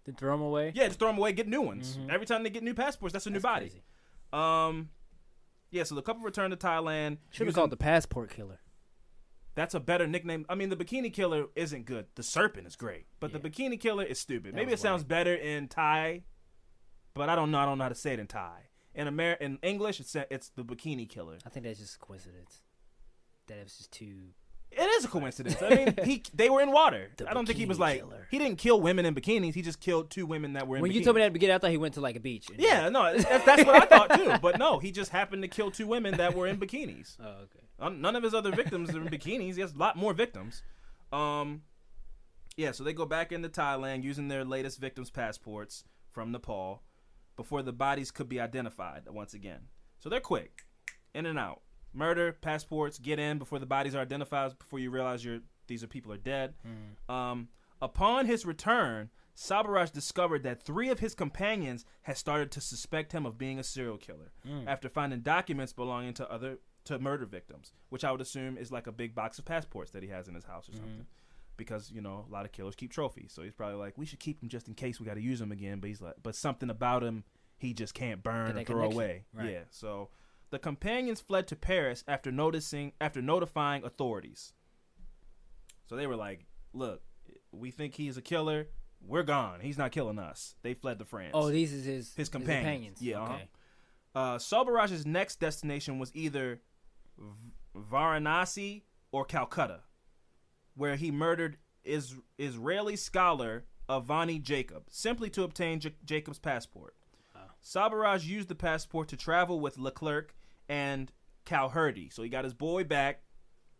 Then throw them away? Yeah, just throw them away, get new ones. Every time they get new passports, that's a new body. Crazy. Yeah, so the couple returned to Thailand. Should have called the Passport Killer. That's a better nickname. I mean, the Bikini Killer isn't good. The Serpent is great, but the Bikini Killer is stupid. Maybe it sounds better in Thai, but I don't know. I don't know how to say it in Thai. In English, it's the Bikini Killer. I think that's just a coincidence. That it was just too. It is a coincidence. I mean, they were in water. I don't think he was like killer. He didn't kill women in bikinis. He just killed 2 women that were in. When bikinis. you told me that at the beginning, I thought he went to like a beach. Yeah, no, that's what I thought too. But no, he just happened to kill 2 women that were in bikinis. Oh, okay. None of his other victims are in bikinis. He has a lot more victims. Yeah, so they go back into Thailand using their latest victims' passports from Nepal before the bodies could be identified once again. So they're quick, in and out. Murder, passports, get in before the bodies are identified, before you realize these people are dead. Upon his return, Soberaj discovered that 3 of his companions had started to suspect him of being a serial killer after finding documents belonging to murder victims, which I would assume is like a big box of passports that he has in his house or something. Because, you know, a lot of killers keep trophies. So he's probably like, we should keep them just in case we got to use them again. But he's like, but something about him he just can't burn or throw away. Right. Yeah. So the companions fled to Paris after notifying authorities. So they were like, look, we think he's a killer. We're gone. He's not killing us. They fled to France. Oh, these is his companions. Yeah. Okay. Soberaj's next destination was either Varanasi or Calcutta, where he murdered Israeli scholar Avani Jacob, simply to obtain Jacob's passport. Soberaj used the passport to travel with Leclerc and Cowherdie. So he got his boy back.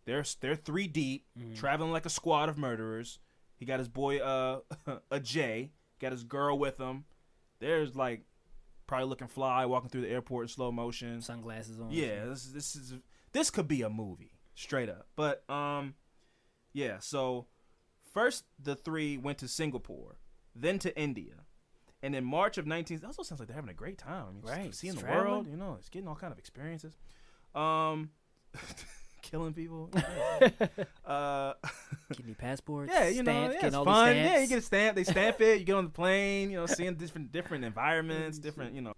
They're 3 deep, traveling like a squad of murderers. He got his boy Ajay, got his girl with him. There's like probably looking fly, walking through the airport in slow motion, sunglasses on. Yeah, this could be a movie straight up. But yeah. So first the 3 went to Singapore, then to India. And in March of that also sounds like they're having a great time. I mean, right. Seeing the world, you know, it's getting all kind of experiences. Killing people. Getting your passports. Yeah, you know, stamps, it's fun. Yeah, you get a stamp. They stamp it. You get on the plane, you know, seeing different environments, different, you know.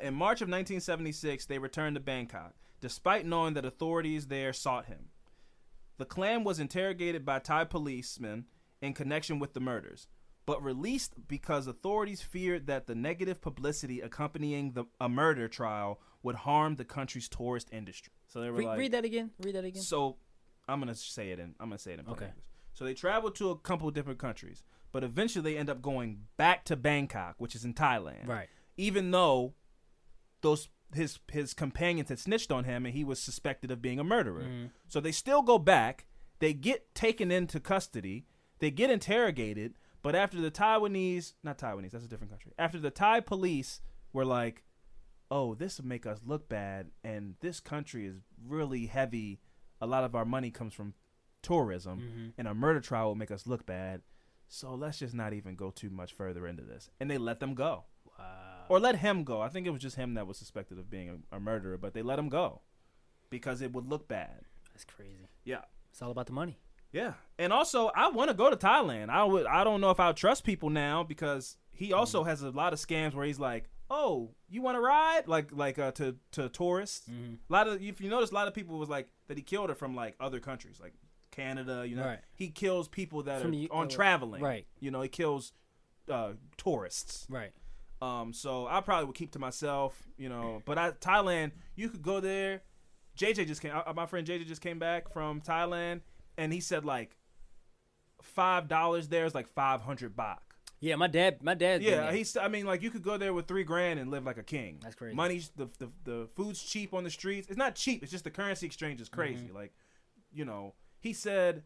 In March of 1976, they returned to Bangkok, despite knowing that authorities there sought him. The clan was interrogated by Thai policemen in connection with the murders, but released because authorities feared that the negative publicity accompanying a murder trial would harm the country's tourist industry. So they were like, read that again. So I'm gonna say it in plain okay. English. So they traveled to a couple of different countries, but eventually they end up going back to Bangkok, which is in Thailand. Right. Even though his companions had snitched on him and he was suspected of being a murderer. So they still go back. They get taken into custody. They get interrogated. But after the not Taiwanese, that's a different country. After the Thai police were like, oh, this will make us look bad, and this country is really heavy. A lot of our money comes from tourism, and a murder trial will make us look bad. So let's just not even go too much further into this. And they let them go. Wow. Or let him go. I think it was just him that was suspected of being a murderer, but they let him go because it would look bad. That's crazy. Yeah. It's all about the money. Yeah. And also, I want to go to Thailand. I don't know if I'll trust people now because he also has a lot of scams where he's like, oh, you want to ride? Like to tourists. A lot of, if you notice, a lot of people was like that he killed her from like other countries, like Canada, you know. Right. He kills people that are on traveling. Right. You know, he kills tourists. Right. So I probably would keep to myself, you know. But Thailand, you could go there, JJ just came. My friend JJ just came back from Thailand, and he said like $5 there is like 500 baht. Yeah, my dad. Yeah, I mean, like you could go there with $3,000 and live like a king. That's crazy. Money's the food's cheap on the streets. It's not cheap. It's just the currency exchange is crazy. Mm-hmm. Like, you know, he said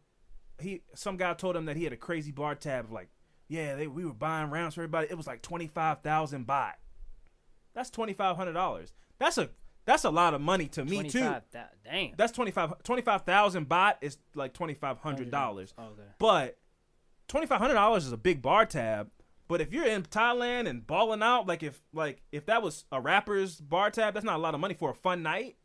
some guy told him that he had a crazy bar tab of like, yeah, we were buying rounds for everybody. It was like 25,000 baht. That's $2,500. That's a lot of money to me too. Damn. That's 25,000 baht is like $2,500. Okay. But $2,500 is a big bar tab. But if you're in Thailand and balling out, like if that was a rapper's bar tab, that's not a lot of money for a fun night.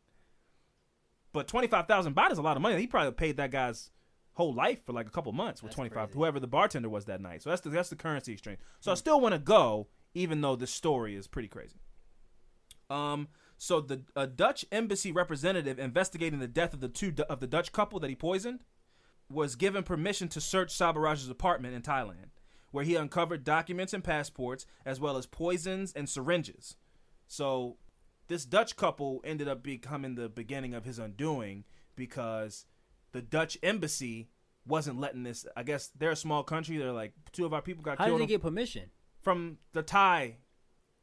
But 25,000 baht is a lot of money. He probably paid that guy's whole life for like a couple months with 25. Crazy. Whoever the bartender was that night. So that's the currency exchange. So I still want to go, even though this story is pretty crazy. So a Dutch embassy representative investigating the death of the Dutch couple that he poisoned was given permission to search Sabaraj's apartment in Thailand, where he uncovered documents and passports as well as poisons and syringes. So this Dutch couple ended up becoming the beginning of his undoing because the Dutch embassy wasn't letting this. I guess they're a small country. They're like, 2 of our people got killed. How did they get permission? From the Thai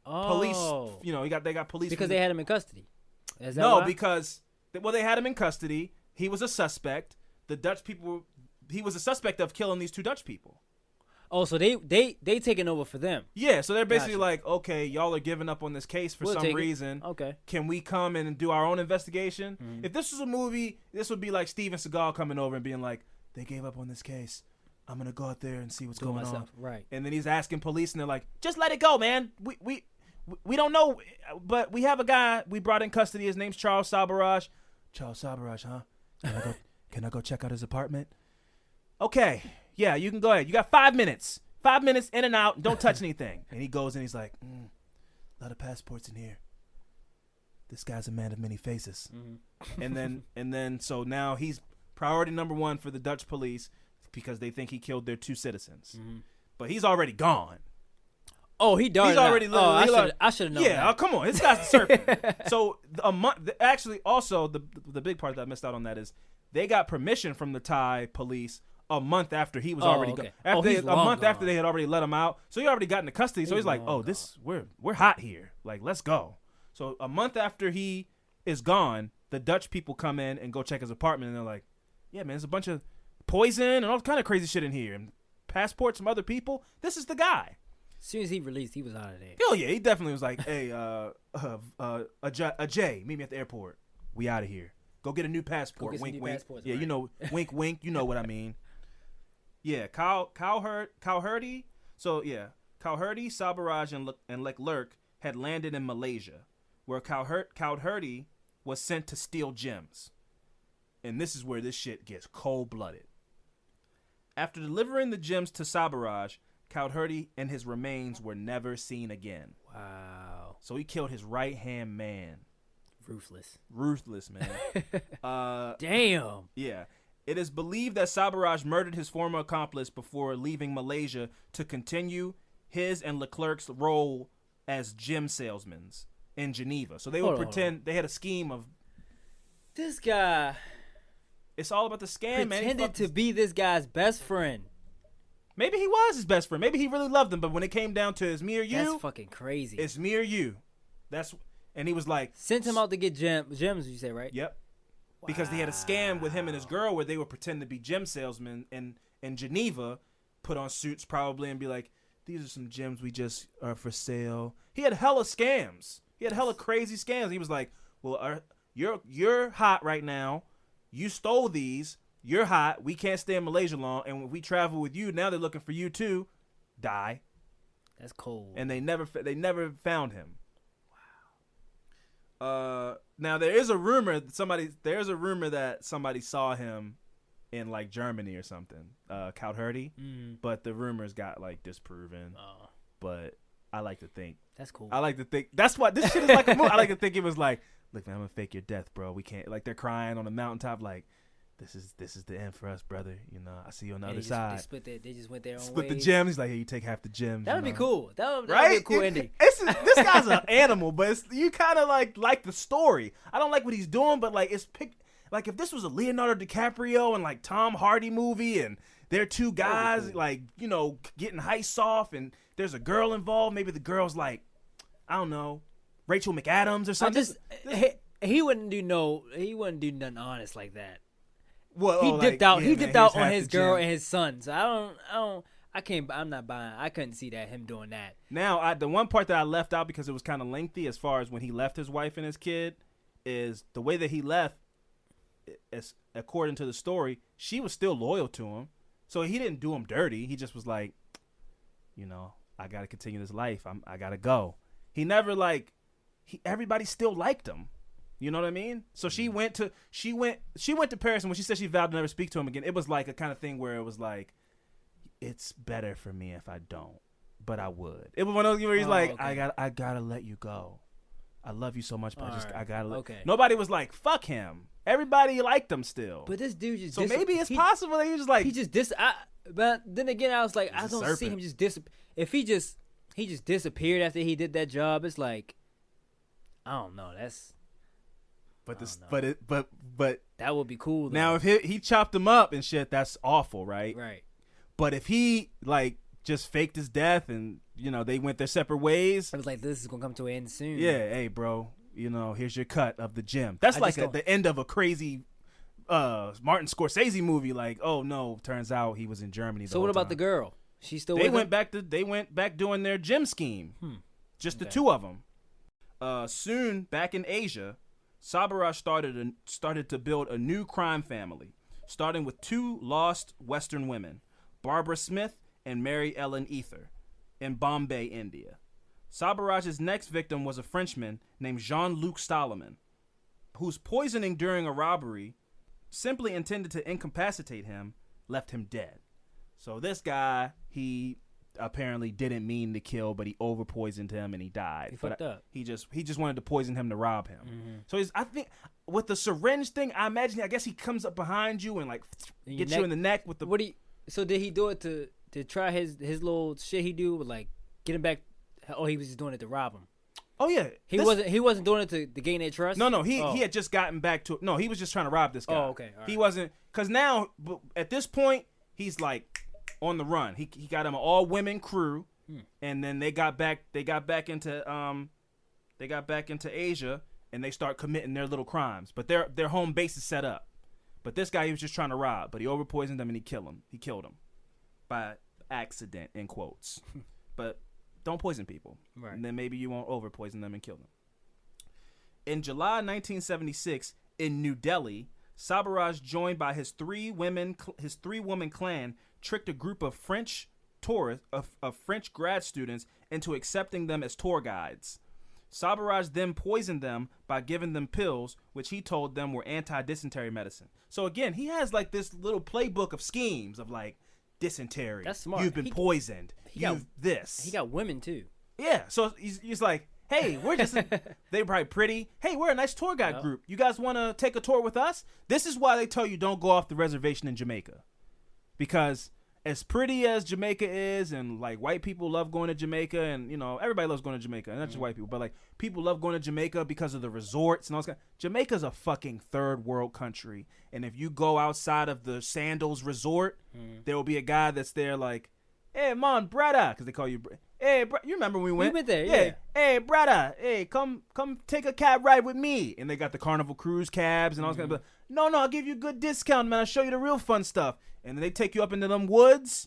police. You know, they got police. Because they had him in custody. Is that no, why? because they had him in custody. He was a suspect. The Dutch people. He was a suspect of killing these 2 Dutch people. Oh, so they taking over for them. Yeah, so they're basically like, okay, y'all are giving up on this case for some reason. Okay. Can we come in and do our own investigation? Mm-hmm. If this was a movie, this would be like Steven Seagal coming over and being like, they gave up on this case. I'm going to go out there and see what's going on. Right. And then he's asking police, and they're like, just let it go, man. We don't know, but we have a guy we brought in custody. His name's Charles Sabaraj. Charles Sabaraj, huh? Can I go check out his apartment? Okay. Yeah, you can go ahead. You got 5 minutes. 5 minutes in and out. Don't touch anything. And he goes and he's like, a lot of passports in here. This guy's a man of many faces. Mm-hmm. And then so now he's priority number 1 for the Dutch police because they think he killed their 2 citizens. Mm-hmm. But he's already gone. Oh, he darted. He's already. I should have known. Yeah, come on, this guy's surfing. So a month. Actually, also the big part that I missed out on that is they got permission from the Thai police a month after he was already gone. After they had already let him out, so he already got into custody. So he's like, "Oh, we're hot here. Like, let's go." So a month after he is gone, the Dutch people come in and go check his apartment, and they're like, "Yeah, man, there's a bunch of poison and all kind of crazy shit in here, and passports from other people. This is the guy." As soon as he released, he was out of there. Oh yeah, he definitely was like, "Hey, Jay, meet me at the airport. We out of here. Go get a new passport. Wink, wink. Yeah, right. You know, wink, wink. You know what I mean." Yeah, Cowherdie. So yeah, Cowherdie, Sabaraj, and Leclerc had landed in Malaysia, where Cowherdie was sent to steal gems, and this is where this shit gets cold-blooded. After delivering the gems to Sabaraj, Cowherdie and his remains were never seen again. Wow. So he killed his right-hand man. Ruthless, man. Damn. Yeah. It is believed that Sabaraj murdered his former accomplice before leaving Malaysia to continue his and Leclerc's role as gem salesmen in Geneva. So they would pretend they had a scheme of... This guy... It's all about the scam, man. Pretended to be this guy's best friend. Maybe he was his best friend. Maybe he really loved him, but when it came down to it's me or you... That's fucking crazy. It's me or you. And he was like... Sent him out to get gems, you say, right? Yep. Wow. Because they had a scam with him and his girl where they would pretend to be gem salesmen in Geneva, put on suits probably and be like, these are some gems we just are for sale. He had hella scams. He had hella crazy scams. He was like, well, you're hot right now. You stole these. You're hot. We can't stay in Malaysia long. And when we travel with you, now they're looking for you too. Die. That's cold. And they never found him. Now there is a rumor that somebody saw him in like Germany or something, Cowherdie, but the rumors got like disproven. But I like to think that's cool. I like to think that's what this shit is like a movie. I like to think it was like, look, man, I'm gonna fake your death, bro. We can't, like, they're crying on the mountaintop, like, this is the end for us, brother. You know, I see you on the And other they side. they just went their own Split ways. the gems. He's like, hey, you take half the gems. That would be cool. That would Right? be a cool ending. This guy's an animal, but you kind of like the story. I don't like what he's doing, but like like if this was a Leonardo DiCaprio and like Tom Hardy movie, and they're two guys cool. like, you know, getting heists off, and there's a girl involved. Maybe the girl's like, I don't know, Rachel McAdams or something. He wouldn't do nothing honest like that. Well, He dipped out. He dipped here's out on half his the girl gem. and his son. So I'm not buying. I couldn't see him doing that. Now, the one part that I left out because it was kind of lengthy, as far as when he left his wife and his kid, is the way that he left. As according to the story, she was still loyal to him, so he didn't do him dirty. He just was like, you know, I got to continue this life. I got to go. He never everybody still liked him. You know what I mean? So she went to Paris, and when she said she vowed to never speak to him again, it was like a kind of thing where it was like, it's better for me if I don't, but I would. It was one of those where he's like, okay. I gotta let you go. I love you so much, but I gotta let. Okay. Nobody was like, fuck him. Everybody liked him still. But this dude just. So maybe it's possible that he was like. He just But then again, I was like, I don't see him just If he just disappeared after he did that job, it's like, I don't know. But that would be cool. Though. Now if he chopped him up and shit, that's awful, right? Right. But if he like just faked his death and, you know, they went their separate ways, I was like, this is gonna come to an end soon. Yeah, hey bro, you know, here's your cut of the gem. That's like the end of a crazy Martin Scorsese movie. Like, oh no, turns out he was in Germany. So what about the girl? She still. They went back doing their gem scheme. Just the two of them. Soon back in Asia, Sabaraj started to build a new crime family, starting with two lost Western women, Barbara Smith and Mary Ellen Ether, in Bombay, India. Sabaraj's next victim was a Frenchman named Jean-Luc Salomon, whose poisoning during a robbery, simply intended to incapacitate him, left him dead. So this guy, he apparently didn't mean to kill, but he overpoisoned him and he died. He fucked up. He just wanted to poison him to rob him. So I think with the syringe thing, I guess he comes up behind you and like gets you in the neck with the. So did he do it to try his little shit he do with like get him back? Oh, he was just doing it to rob him. Oh yeah, he wasn't doing it to gain their trust. No, he had just gotten back to. No, he was just trying to rob this guy. Oh, okay. All right. He wasn't, because now at this point he's like on the run. He got him an all women crew, and then they got back into Asia, and they start committing their little crimes. But their home base is set up. But this guy, he was just trying to rob, but he overpoisoned them and he killed him by accident, in quotes. But don't poison people. Right. And then maybe you won't overpoison them and kill them. In July 1976, in New Delhi, Sabaraj, joined by his three-woman clan, tricked a group of French tourists, of French grad students, into accepting them as tour guides. Sabaraj then poisoned them by giving them pills, which he told them were anti-dysentery medicine. So again, he has like this little playbook of schemes of like, dysentery. That's smart. You've been poisoned. He got women too. Yeah. So he's like, hey, we're just they're probably pretty. Hey, we're a nice tour guide group. You guys want to take a tour with us? This is why they tell you don't go off the reservation in Jamaica, because as pretty as Jamaica is, and like white people love going to Jamaica, and you know everybody loves going to Jamaica, and not just white people, but like people love going to Jamaica because of the resorts and all that. Jamaica's a fucking third world country, and if you go outside of the Sandals Resort, there will be a guy that's there like, hey man, brother, because they call you. Hey, you remember when we went? We went there, yeah. Hey, brother, hey, come take a cab ride with me, and they got the Carnival Cruise cabs and all that kind of. No, I'll give you a good discount, man. I'll show you the real fun stuff. And then they take you up into them woods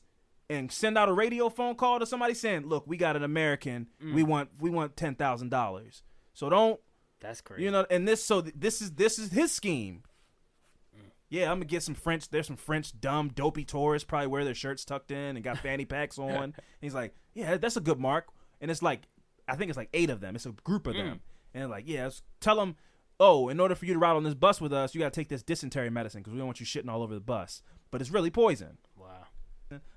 and send out a radio phone call to somebody saying, look, we got an American. We want $10,000. So don't. That's crazy. You know, and this is his scheme. Yeah, I'm gonna get some French. There's some French dumb dopey tourists probably wear their shirts tucked in and got fanny packs on. And he's like, yeah, that's a good mark. And it's like, I think it's like 8 of them. It's a group of them. And they're like, yeah, tell them, oh, in order for you to ride on this bus with us, you gotta take this dysentery medicine because we don't want you shitting all over the bus. But it's really poison. Wow.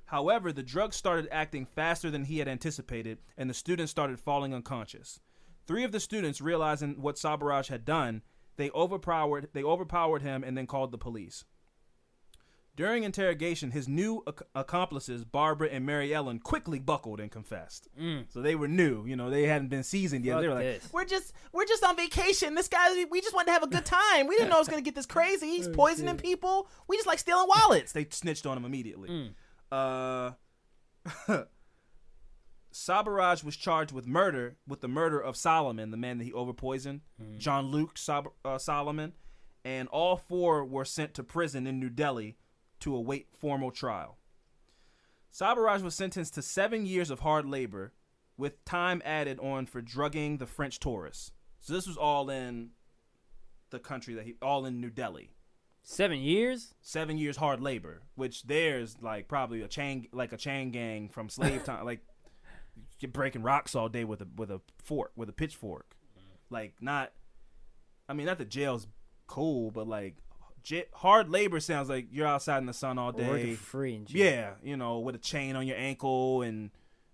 However, the drug started acting faster than he had anticipated, and the students started falling unconscious. 3 of the students, realizing what Sabaraj had done, they overpowered him and then called the police. During interrogation, his new accomplices, Barbara and Mary Ellen, quickly buckled and confessed. So they were new, they hadn't been seasoned yet. They were like, "We're just on vacation. This guy, we just wanted to have a good time. We didn't know it was gonna get this crazy. He's poisoning people. We just like stealing wallets." They snitched on him immediately. Sabaraj was charged with the murder of Solomon, the man that he overpoisoned, Jean-Luc Solomon, and all 4 were sent to prison in New Delhi to await formal trial. Sabaraj was sentenced to 7 years of hard labor, with time added on for drugging the French tourists. So this was all in the country all in New Delhi. 7 years? 7 years hard labor, which there's like probably a chain gang from slave time, like you're breaking rocks all day with a pitchfork. Like not that jail's cool, but like hard labor sounds like you're outside in the sun all day, working free and shit. Yeah, with a chain on your ankle and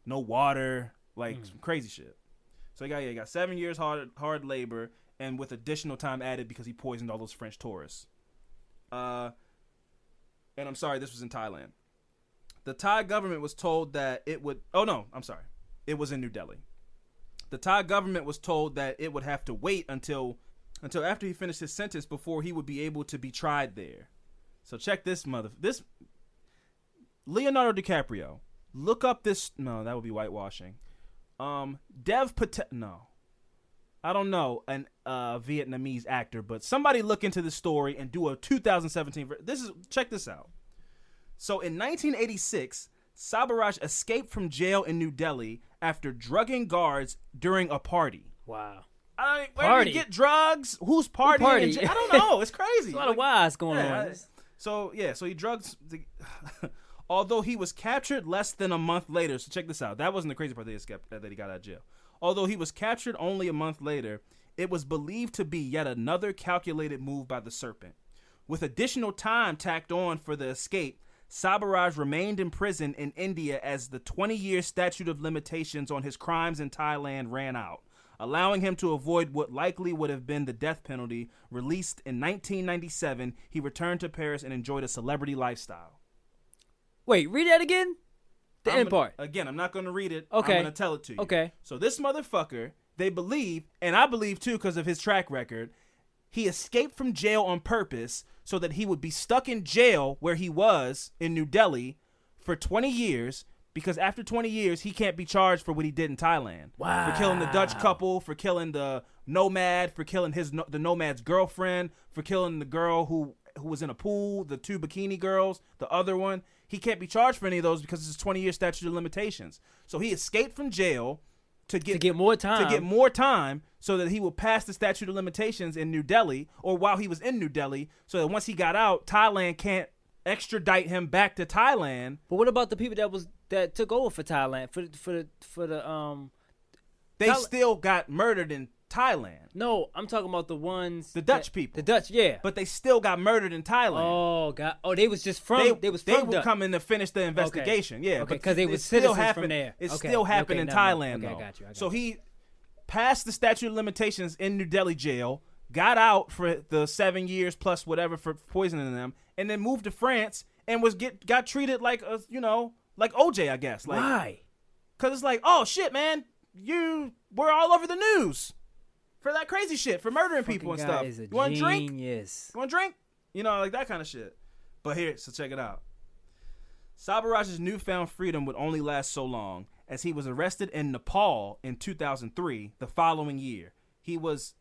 no water, like some crazy shit. So he got 7 years hard labor, and with additional time added because he poisoned all those French tourists. And I'm sorry, this was in Thailand. The Thai government was told that it would. Oh no, I'm sorry, it was in New Delhi. The Thai government was told that it would have to wait until after he finished his sentence before he would be able to be tried there. So check this Leonardo DiCaprio. Look up this. No, that would be whitewashing. Dev Patel. No, I don't know an Vietnamese actor, but somebody look into this story and do a 2017. Check this out. So in 1986, Sabaraj escaped from jail in New Delhi after drugging guards during a party. Wow. Where do you get drugs? Who's partying? I don't know. It's crazy. There's a lot of whys going on. So he drugs. Although he was captured less than a month later. So check this out. That wasn't the crazy part that he got out of jail. Although he was captured only a month later, it was believed to be yet another calculated move by the serpent. With additional time tacked on for the escape, Sabaraj remained in prison in India as the 20-year statute of limitations on his crimes in Thailand ran out, allowing him to avoid what likely would have been the death penalty. Released in 1997, he returned to Paris and enjoyed a celebrity lifestyle. Wait, read that again? The end part. Again, I'm not going to read it. Okay. I'm going to tell it to you. Okay. So this motherfucker, they believe, and I believe too because of his track record, he escaped from jail on purpose so that he would be stuck in jail where he was in New Delhi for 20 years, because after 20 years, he can't be charged for what he did in Thailand. Wow. For killing the Dutch couple, for killing the nomad, for killing the nomad's girlfriend, for killing the girl who was in a pool, the 2 bikini girls, the other one. He can't be charged for any of those because it's a 20-year statute of limitations. So he escaped from jail to get more time so that he will pass the statute of limitations in New Delhi, or while he was in New Delhi, so that once he got out, Thailand can't extradite him back to Thailand. But what about the people that took over for Thailand They still got murdered in Thailand. No, I'm talking about the ones the Dutch people. The Dutch, yeah. But they still got murdered in Thailand. Oh God! Oh, they was just from. They were coming to finish the investigation. Okay. Yeah, okay, because they was citizens from there. It still happened in Thailand, though. I got you. So he passed the statute of limitations in New Delhi jail, got out for the 7 years plus whatever for poisoning them, and then moved to France and got treated like like OJ, I guess. Like, why? Because it's like, oh shit, man, you were all over the news for that crazy shit, for murdering people and stuff. You want to drink? You want to drink? Like that kind of shit. But so check it out. Sabaraj's newfound freedom would only last so long, as he was arrested in Nepal in 2003, the following year. He was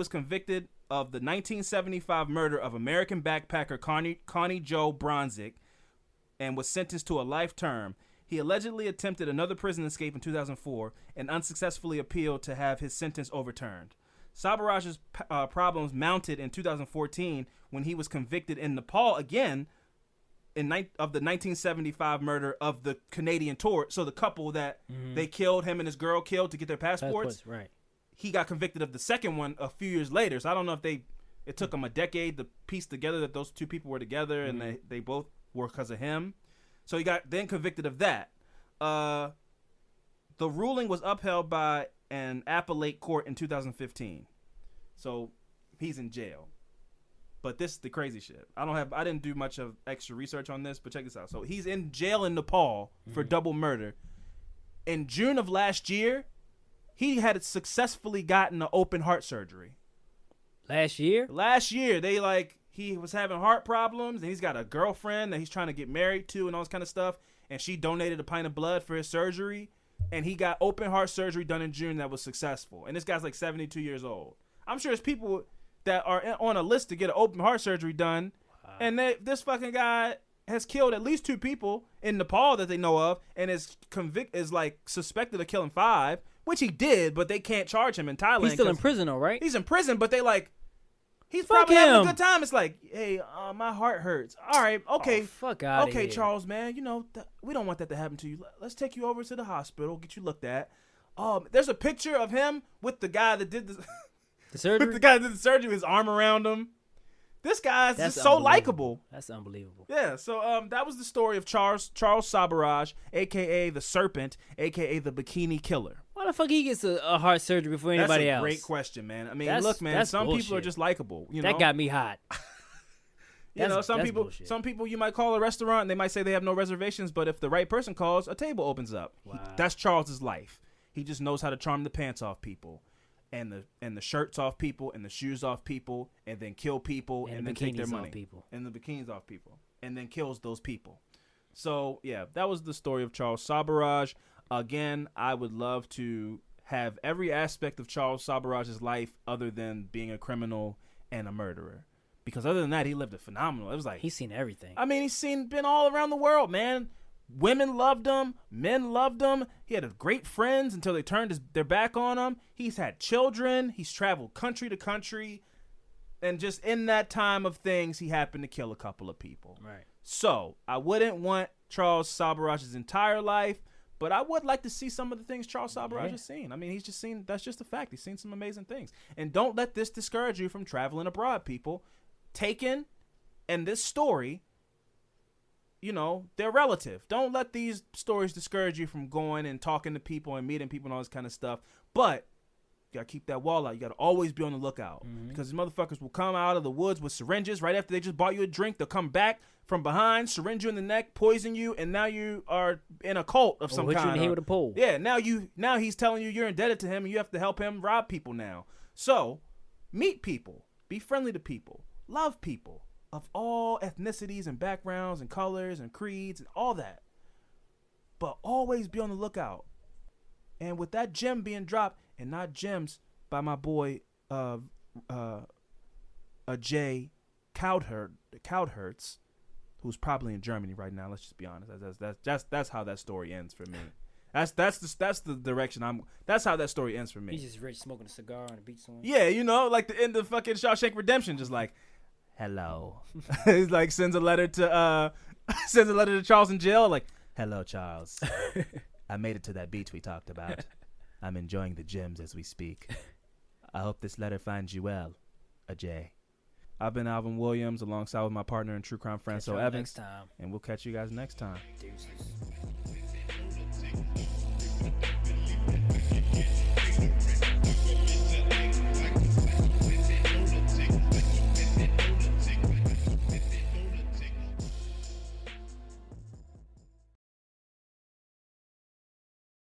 convicted of the 1975 murder of American backpacker Connie Joe Bronzik and was sentenced to a life term. He allegedly attempted another prison escape in 2004 and unsuccessfully appealed to have his sentence overturned. Sabaraj's problems mounted in 2014 when he was convicted in Nepal again of the 1975 murder of the Canadian tourist. So the couple that they killed, him and his girl killed to get their passports. Right. He got convicted of the second one a few years later. So I don't know if it took them a decade to piece together that those two people were together and they both were because of him. So he got then convicted of that. The ruling was upheld by an appellate court in 2015. So he's in jail. But this is the crazy shit. I didn't do much of extra research on this, but check this out. So he's in jail in Nepal for double murder. In June of last year, he had successfully gotten an open heart surgery. Last year, he was having heart problems, and he's got a girlfriend that he's trying to get married to and all this kind of stuff. And she donated a pint of blood for his surgery, and he got open heart surgery done in June that was successful. And this guy's like 72 years old. I'm sure there's people that are on a list to get an open heart surgery done, and this fucking guy has killed at least 2 people in Nepal that they know of, and is suspected of killing 5, which he did, but they can't charge him in Thailand. He's still in prison, though, right? He's in prison, but they he's Fuck probably having a him. good time. It's like, hey, my heart hurts. All right, okay, fuck out of here. Okay, Charles, man, we don't want that to happen to you. Let's take you over to the hospital, get you looked at. There's a picture of him with the guy that did the surgery. with the guy that did the surgery, with his arm around him. This guy's just so likable. That's unbelievable. Yeah, so that was the story of Charles Sabaraj, a.k.a. the Serpent, a.k.a. the Bikini Killer. Why the fuck he gets a heart surgery before anybody else? That's a great question, man. I mean, That's some bullshit. people are just likable. That got me hot. Some people you might call a restaurant and they might say they have no reservations, but if the right person calls, a table opens up. Wow. That's Charles's life. He just knows how to charm the pants off people. And the shirts off people, and the shoes off people, and then kill people, and then take their money, and the bikinis off people, and then kills those people. So yeah, that was the story of Charles Sabaraj. Again, I would love to have every aspect of Charles Sabaraj's life other than being a criminal and a murderer, because other than that, he lived a phenomenal. It was like he's seen everything. I mean, been all around the world, man. Women loved him. Men loved him. He had great friends until they turned their back on him. He's had children. He's traveled country to country. And just in that time of things, he happened to kill a couple of people. Right. So I wouldn't want Charles Sabaraj's entire life, but I would like to see some of the things Charles Sabaraj has seen. I mean, he's just seen, that's just a fact. He's seen some amazing things. And don't let this discourage you from traveling abroad, people. Taken and this story, they're relative. Don't let these stories discourage you from going and talking to people and meeting people and all this kind of stuff. But you got to keep that wall out. You got to always be on the lookout, because these motherfuckers will come out of the woods with syringes right after they just bought you a drink. They'll come back from behind, syringe you in the neck, poison you, and now you are in a cult of some kind. Hit you in the head with a pole. Yeah, now he's telling you you're indebted to him and you have to help him rob people now. So meet people. Be friendly to people. Love people of all ethnicities and backgrounds and colors and creeds and all that. But always be on the lookout. And with that gem being dropped, and not gems by my boy Jay Coudhertz, who's probably in Germany right now. Let's just be honest. That's how that story ends for me. That's the direction that's how that story ends for me. He's just rich, smoking a cigar and a beat song. Yeah, like the end of fucking Shawshank Redemption, just like, hello. He's like sends a letter to Charles in jail, like, hello Charles. I made it to that beach we talked about. I'm enjoying the gems as we speak. I hope this letter finds you well, Ajay. I've been Alvin Williams alongside with my partner in True Crime, Franco Evans. Next time. And we'll catch you guys next time. Deuces.